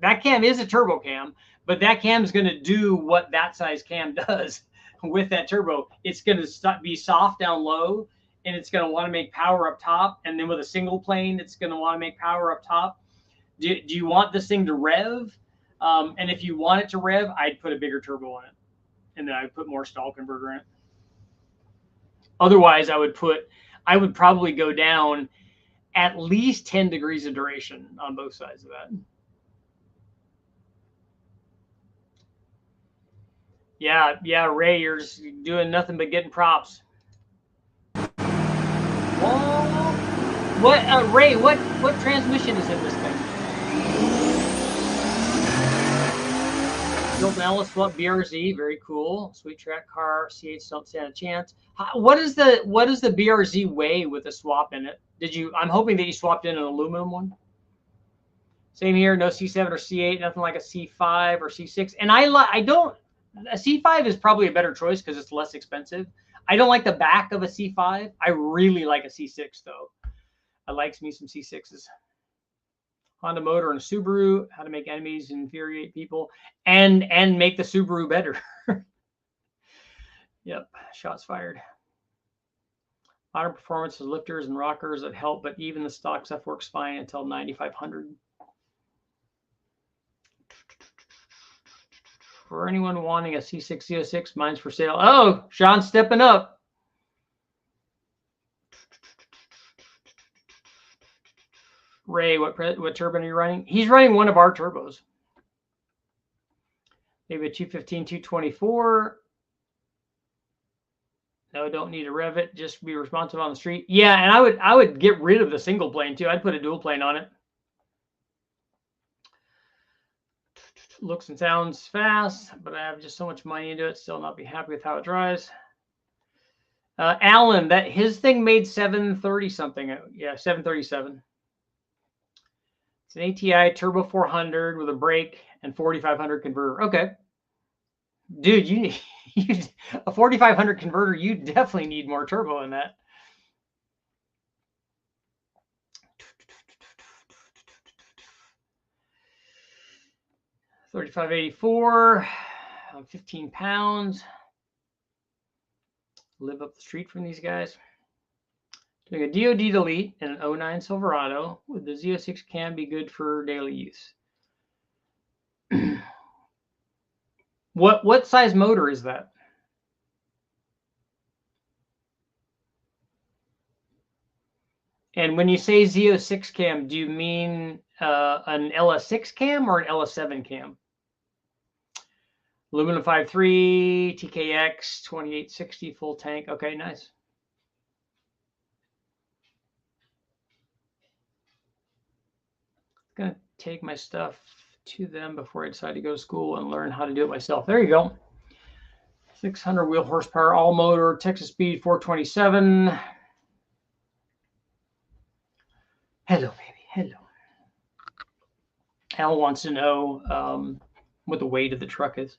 That cam is a turbo cam, but that cam is going to do what that size cam does with that turbo. It's going to be soft down low, and it's going to want to make power up top. And then with a single plane, it's going to want to make power up top. Do you want this thing to rev? And if you want it to rev, I'd put a bigger turbo on it, and then I'd put more stall converter in it. Otherwise, I would probably go down at least 10 degrees of duration on both sides of that. Yeah, Ray, you're just doing nothing but getting props. Ray, what transmission is in this thing? Built an Ellis Swap BRZ, very cool. Sweet track car, C8s don't stand a chance. What does the BRZ weigh with a swap in it? I'm hoping that you swapped in an aluminum one. Same here, no C7 or C8, nothing like a C5 or C6. And a C5 is probably a better choice because it's less expensive. I don't like the back of a C5. I really like a C6 though. I like me some C6s. Honda motor and a Subaru, how to make enemies infuriate people, and make the Subaru better. Yep, shots fired. Modern performance is lifters and rockers that help, but even the stock stuff works fine until 9,500. For anyone wanting a C6 Z06, mine's for sale. Oh, Sean's stepping up. Ray, what turbine are you running? He's running one of our turbos. Maybe a 215, 224. No, don't need to rev it. Just be responsive on the street. Yeah, and I would get rid of the single plane too. I'd put a dual plane on it. Looks and sounds fast, but I have just so much money into it. Still not be happy with how it drives. Alan, that his thing made 730 something. Yeah, 737. It's an ATI Turbo 400 with a brake and 4500 converter. Okay, dude, you need a 4500 converter. You definitely need more turbo in that. $35.84. 15 pounds. Live up the street from these guys. Doing a DOD delete and an 09 Silverado with the Z06 can be good for daily use. What size motor is that? And when you say Z06 cam, do you mean an LS6 cam or an LS7 cam? Aluminum 5.3, TKX 2860 full tank. Okay, nice. Gonna take my stuff to them before I decide to go to school and learn how to do it myself. There you go. 600 wheel horsepower, all motor, Texas speed 427. Hello, baby. Hello. Al wants to know what the weight of the truck is.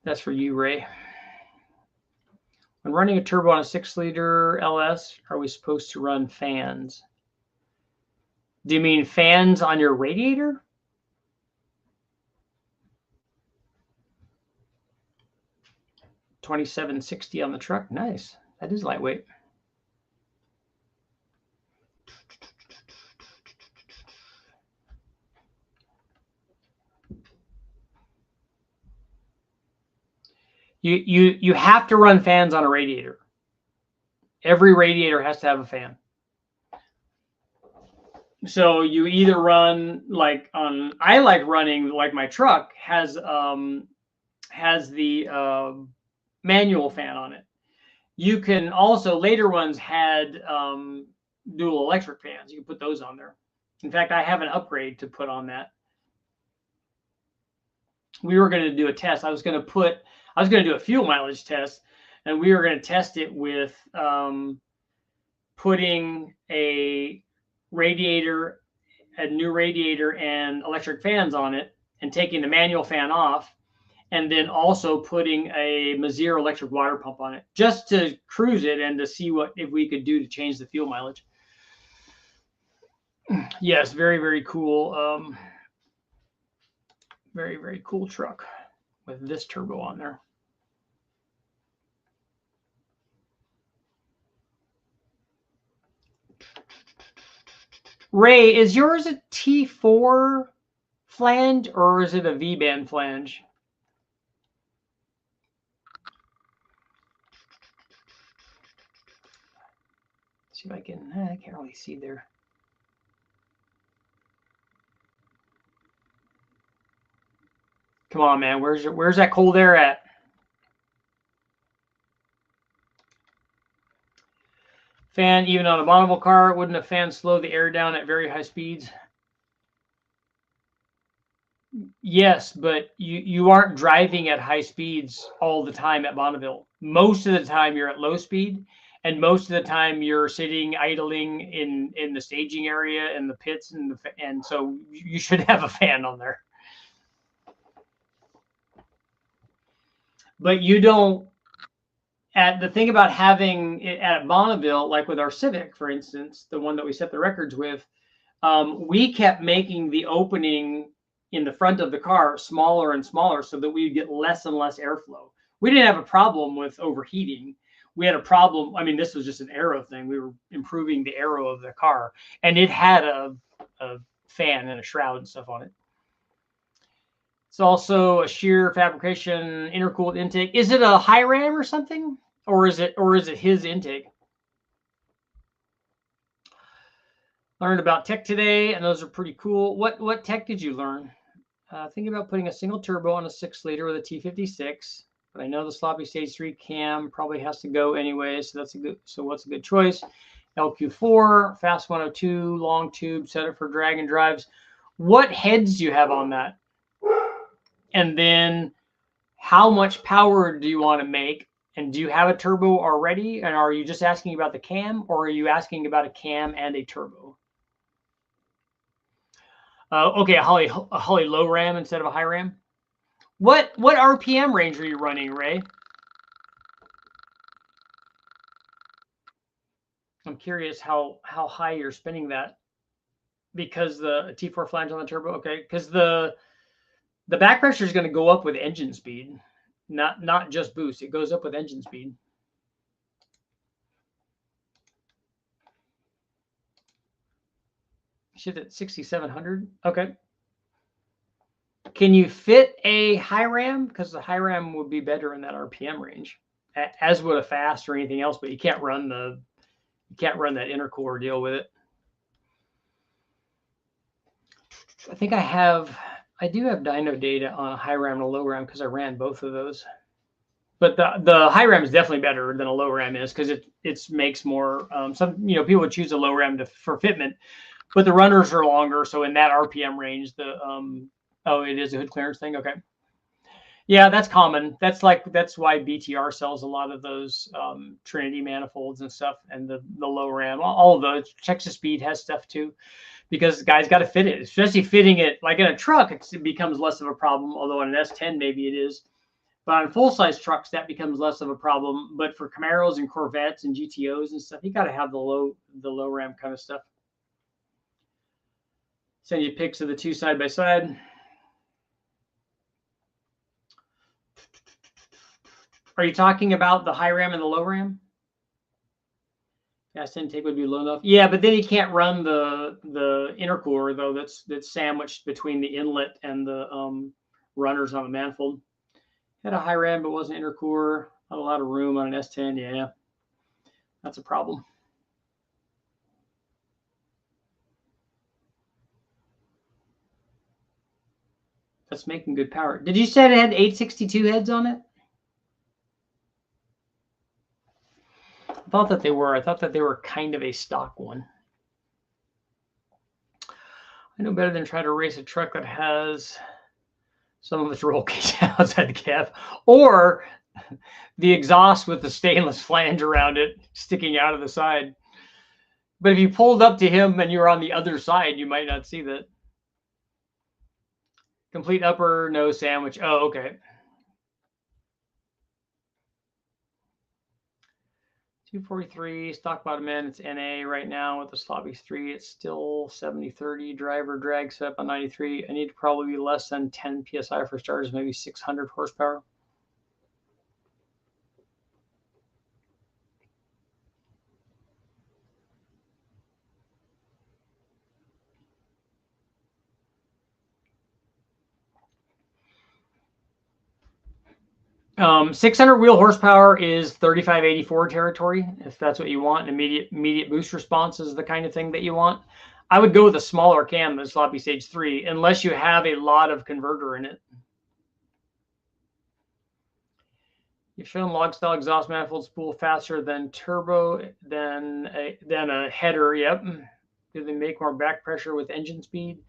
That's for you, Ray. When running a turbo on a 6-liter LS, are we supposed to run fans? Do you mean fans on your radiator? $27.60 on the truck. Nice. That is lightweight. You have to run fans on a radiator. Every radiator has to have a fan. So you either run like on, I like running like my truck has the manual fan on it. You can also, later ones had dual electric fans. You can put those on there. In fact, I have an upgrade to put on that. We were going to do a test. I was going to do a fuel mileage test, and we were going to test it with putting a radiator, a new radiator and electric fans on it, and taking the manual fan off, and then also putting a Mazir electric water pump on it, just to cruise it and to see if we could do to change the fuel mileage. Yes, very, very cool. Very, very cool truck with this turbo on there. Ray, is yours a T4 flange or is it a V-band flange? Let's see if I can, I can't really see there. Come on, man, where's that cold air at? Fan, even on a Bonneville car, wouldn't a fan slow the air down at very high speeds? Yes, but you aren't driving at high speeds all the time at Bonneville. Most of the time you're at low speed, and most of the time you're sitting idling in the staging area in the pits, and so you should have a fan on there. But you don't. The thing about having it at Bonneville, like with our Civic, for instance, the one that we set the records with, we kept making the opening in the front of the car smaller and smaller so that we get less and less airflow. We didn't have a problem with overheating. We had a problem. I mean, this was just an aero thing. We were improving the aero of the car, and it had a fan and a shroud and stuff on it. It's also a shear fabrication intercooled intake. Is it a high ram or something? Or is it his intake? Learned about tech today, and those are pretty cool. What tech did you learn? Thinking about putting a single turbo on a 6-liter with a T56, but I know the sloppy stage 3 cam probably has to go anyway, so what's a good choice? LQ4, fast 102, long tube, set it for drag and drives. what heads do you have on that? And then how much power do you want to make? And do you have a turbo already? And are you just asking about the cam, or are you asking about a cam and a turbo? Okay, a Holley low ram instead of a high ram. What RPM range are you running, Ray? I'm curious how high you're spinning that, because the T4 flange on the turbo. Okay, because the back pressure is going to go up with engine speed, not just boost. It goes up with engine speed. Shit at 6,700. Okay. Can you fit a high ram? Because the high ram would be better in that RPM range, as would a fast or anything else. But you can't run that intercooler deal with it. I think I do have dyno data on a high ram and a low ram because I ran both of those. But the high ram is definitely better than a low ram is, because it makes more. Some people would choose a low ram for fitment, but the runners are longer. So in that RPM range, oh, it is a hood clearance thing. Okay. Yeah, that's common. That's why BTR sells a lot of those Trinity manifolds and stuff, and the low ram. All of those. Texas Speed has stuff too, because the guy's got to fit it. Especially fitting it like in a truck, it becomes less of a problem. Although on an S10 maybe it is, but on full size trucks that becomes less of a problem. But for Camaros and Corvettes and GTOs and stuff, you got to have the low ram kind of stuff. Send you pics of the two side by side. Are you talking about the high ram and the low ram? Gas intake would be low enough. Yeah, but then you can't run the intercooler though. That's sandwiched between the inlet and the runners on the manifold. Had a high ram but wasn't intercooler. Not a lot of room on an S10. Yeah, that's a problem. That's making good power. Did you say it had 862 heads on it? I thought that they were. I thought that they were kind of a stock one. I know better than try to race a truck that has some of its roll cage outside the cab, or the exhaust with the stainless flange around it sticking out of the side. But if you pulled up to him and you were on the other side, you might not see that. Complete upper nose sandwich. Oh, okay. 243 stock bottom end. It's NA right now with the sloppy 3. It's still 70-30. Driver drag set up on 93. I need to probably be less than 10 psi for starters, maybe 600 horsepower. Um, 600 wheel horsepower is 3584 territory, if that's what you want. Immediate boost response is the kind of thing that you want. I would go with a smaller cam than sloppy stage 3, unless you have a lot of converter in it. You've shown log style exhaust manifold spool faster than turbo than a header. Yep. Do they make more back pressure with engine speed?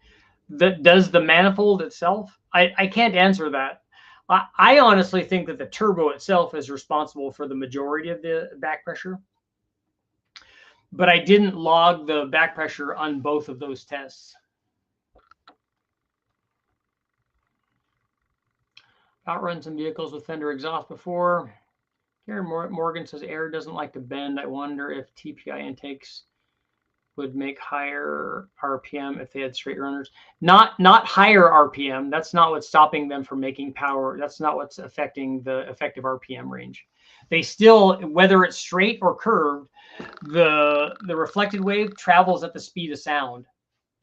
Does the manifold itself? I can't answer that. I honestly think that the turbo itself is responsible for the majority of the back pressure, but I didn't log the back pressure on both of those tests. Outrun some vehicles with fender exhaust before. Karen Morgan says air doesn't like to bend. I wonder if TPI intakes would make higher RPM if they had straight runners. Not higher RPM. That's not what's stopping them from making power. That's not what's affecting the effective RPM range. They still, whether it's straight or curved, the reflected wave travels at the speed of sound,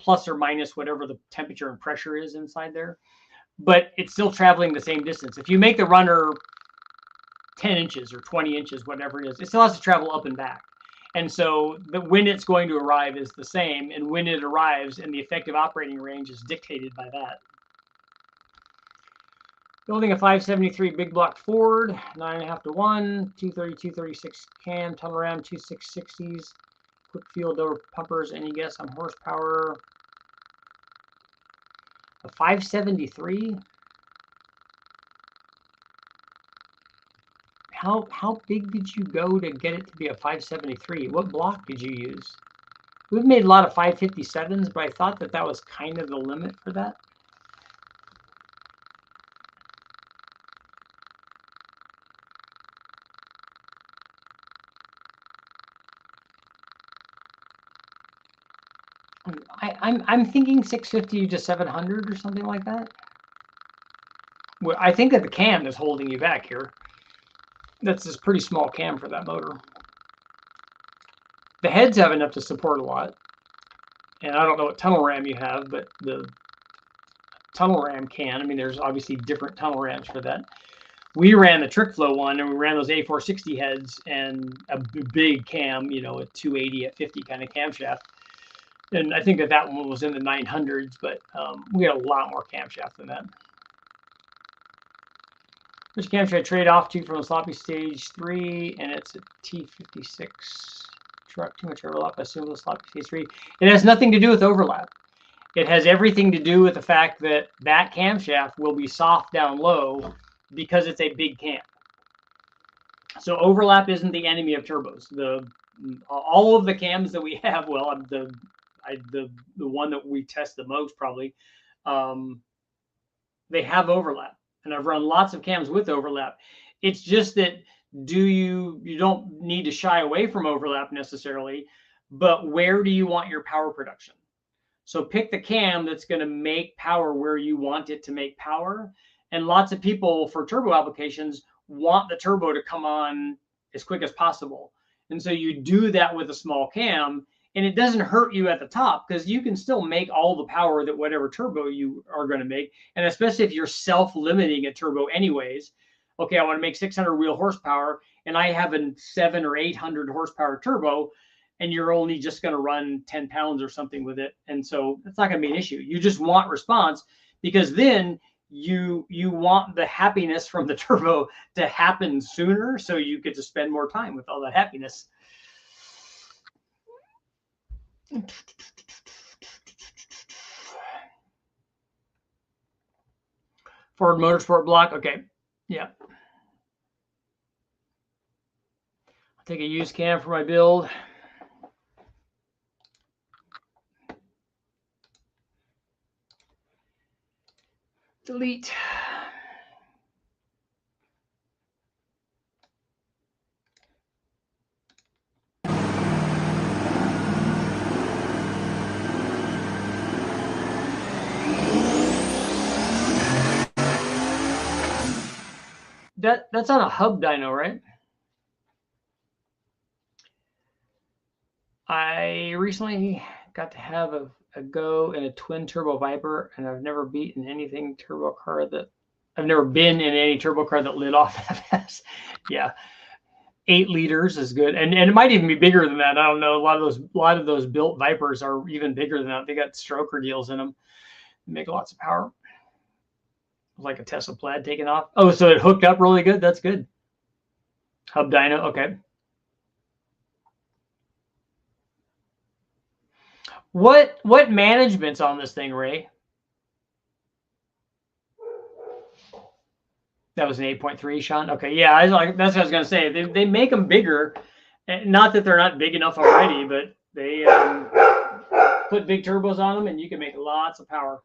plus or minus whatever the temperature and pressure is inside there. But it's still traveling the same distance. If you make the runner 10 inches or 20 inches, whatever it is, it still has to travel up and back. And so when it's going to arrive is the same, and when it arrives and the effective operating range is dictated by that. Building a 573 big block Ford, 9.5 to 1, 230, 236 cam, tunnel ram, 2660s, quick fuel door pumpers. Any guess on horsepower? A 573? How big did you go to get it to be a 573? What block did you use? We've made a lot of 557s, but I thought that that was kind of the limit for that. I'm thinking 650 to 700 or something like that. Well, I think that the cam is holding you back here. That's this pretty small cam for that motor. The heads have enough to support a lot. And I don't know what tunnel ram you have, but the tunnel ram can. I mean, there's obviously different tunnel rams for that. We ran the trick flow one, and we ran those A460 heads and a big cam, you know, a 280 at 50 kind of camshaft. And I think that that one was in the 900s, but we had a lot more camshaft than that. Which cam should I trade off to from a sloppy stage 3? And it's a T56 truck. Too much overlap. I assume the sloppy stage 3. It has nothing to do with overlap. It has everything to do with the fact that that camshaft will be soft down low because it's a big cam. So overlap isn't the enemy of turbos. All of the cams that we have, well, the one that we test the most probably, they have overlap. And I've run lots of cams with overlap. It's just that you don't need to shy away from overlap necessarily, but where do you want your power production? So pick the cam that's going to make power where you want it to make power. And lots of people for turbo applications want the turbo to come on as quick as possible. And so you do that with a small cam, and it doesn't hurt you at the top because you can still make all the power that whatever turbo you are going to make. And especially if you're self-limiting a turbo anyways, okay, I want to make 600 wheel horsepower and I have a 700 or 800 horsepower turbo, and you're only just going to run 10 pounds or something with it. And so that's not going to be an issue. You just want response, because then you want the happiness from the turbo to happen sooner, so you get to spend more time with all that happiness. Ford Motorsport block. Okay. Yeah. I'll take a used cam for my build. Delete. That's on a hub dyno, right? I recently got to have a go in a twin turbo Viper, and I've never beaten anything turbo car that I've never been in any turbo car that lit off that fast. Yeah, 8 liters is good, and it might even be bigger than that. I don't know. A lot of those built Vipers are even bigger than that. They got stroker deals in them. They make lots of power. Like a Tesla Plaid taking off. Oh, so it hooked up really good. That's good. Hub dyno. Okay. What management's on this thing, Ray? That was an 8.3, Sean. Okay, yeah, that's what I was gonna say. They make them bigger. Not that they're not big enough already, but they put big turbos on them, and you can make lots of power.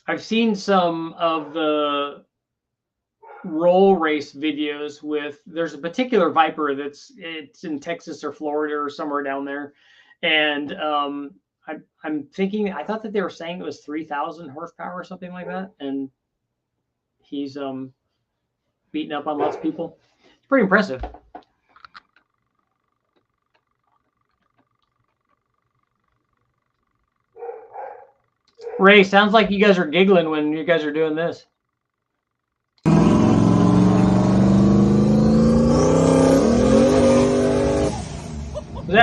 I've seen some of the roll race videos with, there's a particular Viper it's in Texas or Florida or somewhere down there, and I'm thinking, I thought that they were saying it was 3,000 horsepower or something like that, and he's beating up on lots of people. It's pretty impressive. Ray, sounds like you guys are giggling when you guys are doing this.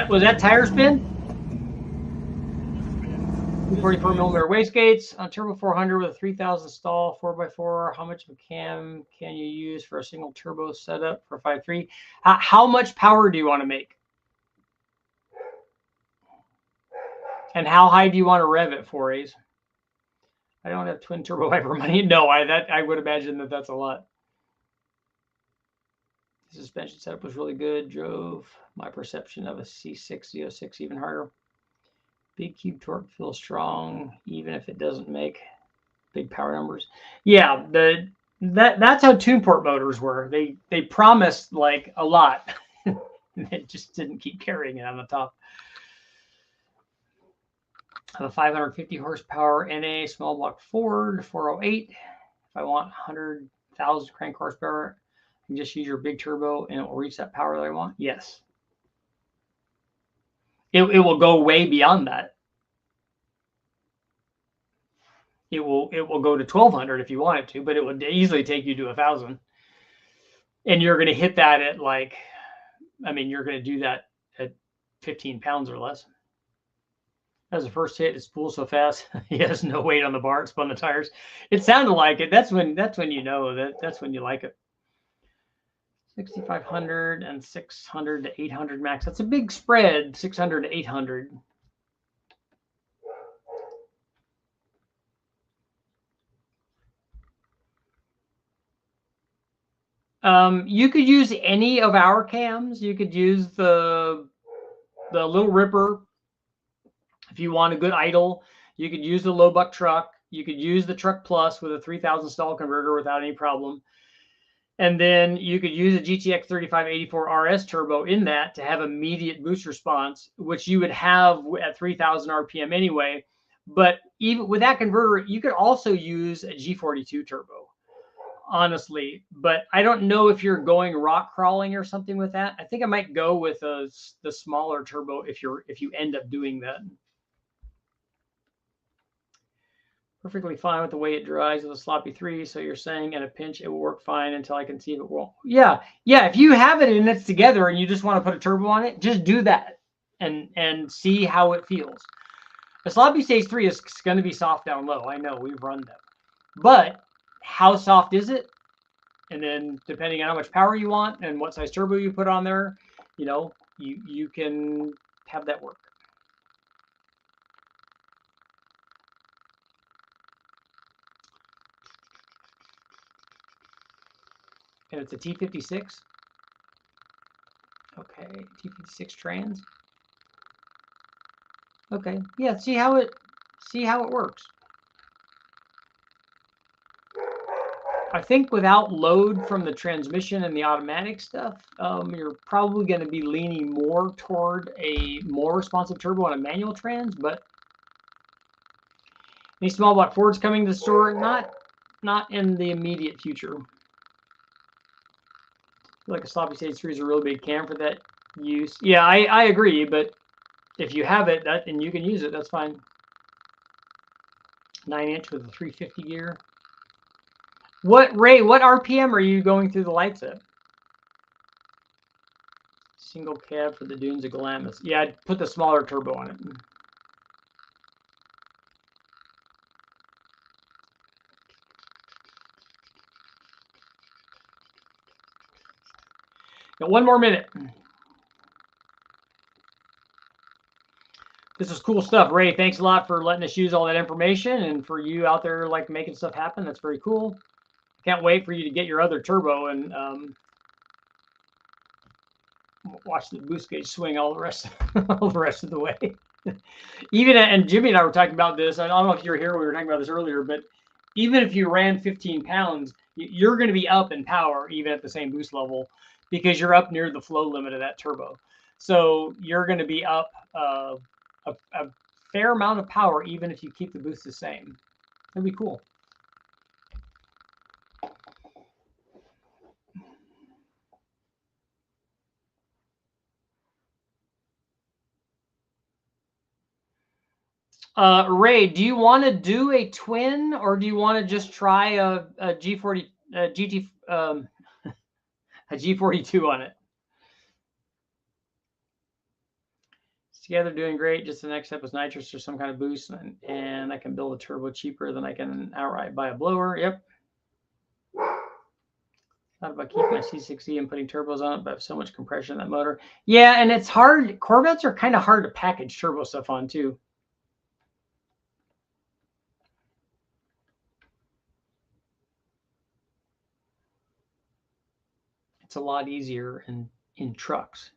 Was that tire spin? 244 millimeter wastegates on turbo 400 with a 3000 stall 4x4. How much of a cam can you use for a single turbo setup for 5.3? How much power do you want to make? And how high do you want to rev it for, A's? I don't have twin turbo Viper money. No, I would imagine that that's a lot. The suspension setup was really good. Drove my perception of a C6 even harder. Big cube torque feels strong, even if it doesn't make big power numbers. Yeah, that's how Tuneport motors were. They promised like a lot. It just didn't keep carrying it on the top. I have a 550 horsepower NA small block Ford 408. If I want 100,000 crank horsepower, I can just use your big turbo and it will reach that power that I want. Yes. It will go way beyond that. It will go to 1200 if you want it to, but it would easily take you to 1000. And you're going to hit that at like, I mean, you're going to do that at 15 pounds or less. As the first hit, it spools so fast. He has no weight on the bar. It spun the tires. It sounded like it. That's when you know that's when you like it. 6,500 and 600 to 800 max. That's a big spread. 600 to 800. You could use any of our cams. You could use the Little Ripper. If you want a good idle, you could use the low buck truck. You could use the Truck Plus with a 3000 stall converter without any problem. And then you could use a GTX3584RS turbo in that to have immediate boost response, which you would have at 3000 RPM anyway. But even with that converter, you could also use a G42 turbo, honestly. But I don't know if you're going rock crawling or something with that. I think I might go with the smaller turbo if you end up doing that. Perfectly fine with the way it dries with a sloppy 3. So you're saying at a pinch it will work fine until I can see if it won't. Yeah. If you have it and it's together and you just want to put a turbo on it, just do that and see how it feels. A sloppy stage 3 is going to be soft down low. I know, we've run them. But how soft is it? And then depending on how much power you want and what size turbo you put on there, you can have that work. And it's a T56. Okay, T56 trans. Okay, yeah, see how it works. I think without load from the transmission and the automatic stuff, you're probably going to be leaning more toward a more responsive turbo on a manual trans. But any small block Fords coming to the store, not in the immediate future. I feel like a sloppy stage 3 is a really big cam for that use. Yeah, I agree, but if you have it and you can use it, that's fine. 9-inch with a 350 gear. What RPM are you going through the lights at? Single cab for the dunes of Glamis. Yeah, I'd put the smaller turbo on it. Got 1 more minute. This is cool stuff. Ray, thanks a lot for letting us use all that information, and for you out there like making stuff happen. That's very cool. Can't wait for you to get your other turbo and watch the boost gauge swing all the rest of the way. Even, and Jimmy and I were talking about this. I don't know if you were here. We were talking about this earlier, but even if you ran 15 pounds, you're going to be up in power even at the same boost level because you're up near the flow limit of that turbo. So you're going to be up a fair amount of power even if you keep the boost the same. That'd be cool. Ray, do you want to do a twin or do you want to just try a G42 on it? Yeah, they're doing great. Just the next step was nitrous or some kind of boost, and I can build a turbo cheaper than I can outright buy a blower. Yep. Thought about keeping my C6E and putting turbos on it, but I have so much compression in that motor. Yeah, and it's hard. Corvettes are kind of hard to package turbo stuff on too. It's a lot easier in trucks.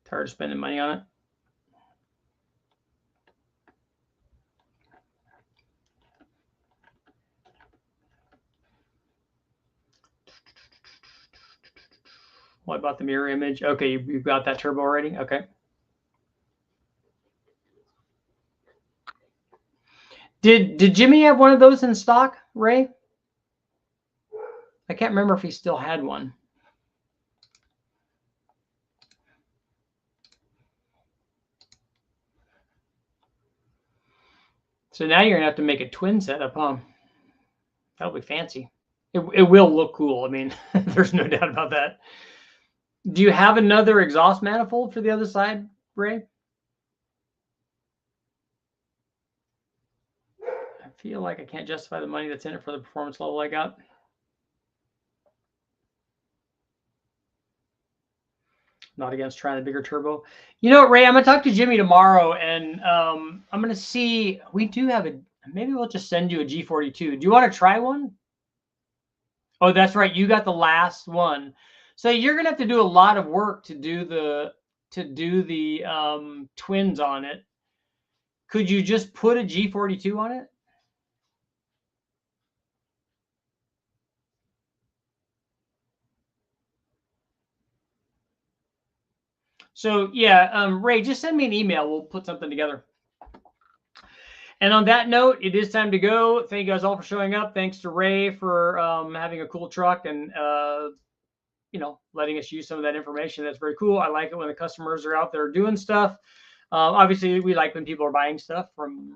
Tired of spending money on it. What about the mirror image? Okay, you've got that turbo already? Okay. Did Jimmy have one of those in stock, Ray? I can't remember if he still had one. So now you're gonna have to make a twin setup, huh? That'll be fancy. It will look cool. I mean, there's no doubt about that. Do you have another exhaust manifold for the other side, Ray? I feel like I can't justify the money that's in it for the performance level I got. Not against trying a bigger turbo. You know what, Ray? I'm gonna talk to Jimmy tomorrow, and I'm gonna see. We do have a. Maybe we'll just send you a G42. Do you want to try one? Oh, that's right. You got the last one, so you're gonna have to do a lot of work to do the twins on it. Could you just put a G42 on it? So yeah, Ray, just send me an email. We'll put something together. And on that note, it is time to go. Thank you guys all for showing up. Thanks to Ray for having a cool truck and letting us use some of that information. That's very cool. I like it when the customers are out there doing stuff. Obviously, we like when people are buying stuff from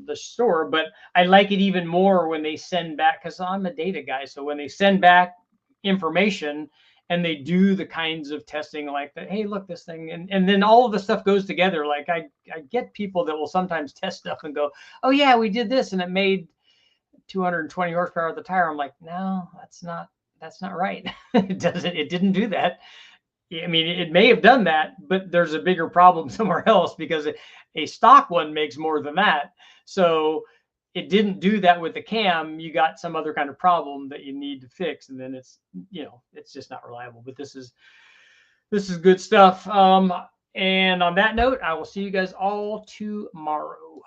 the store, but I like it even more when they send back, because I'm a data guy. So when they send back information and they do the kinds of testing like that, hey, look, this thing, and then all of the stuff goes together. Like I get people that will sometimes test stuff and go, oh yeah, we did this and it made 220 horsepower of the tire. I'm like, no, that's not right. It didn't do that. I mean, it may have done that, but there's a bigger problem somewhere else, because a stock one makes more than that. So it didn't do that with the cam. You got some other kind of problem that you need to fix, and then it's just not reliable. But this is good stuff. And on that note, I will see you guys all tomorrow.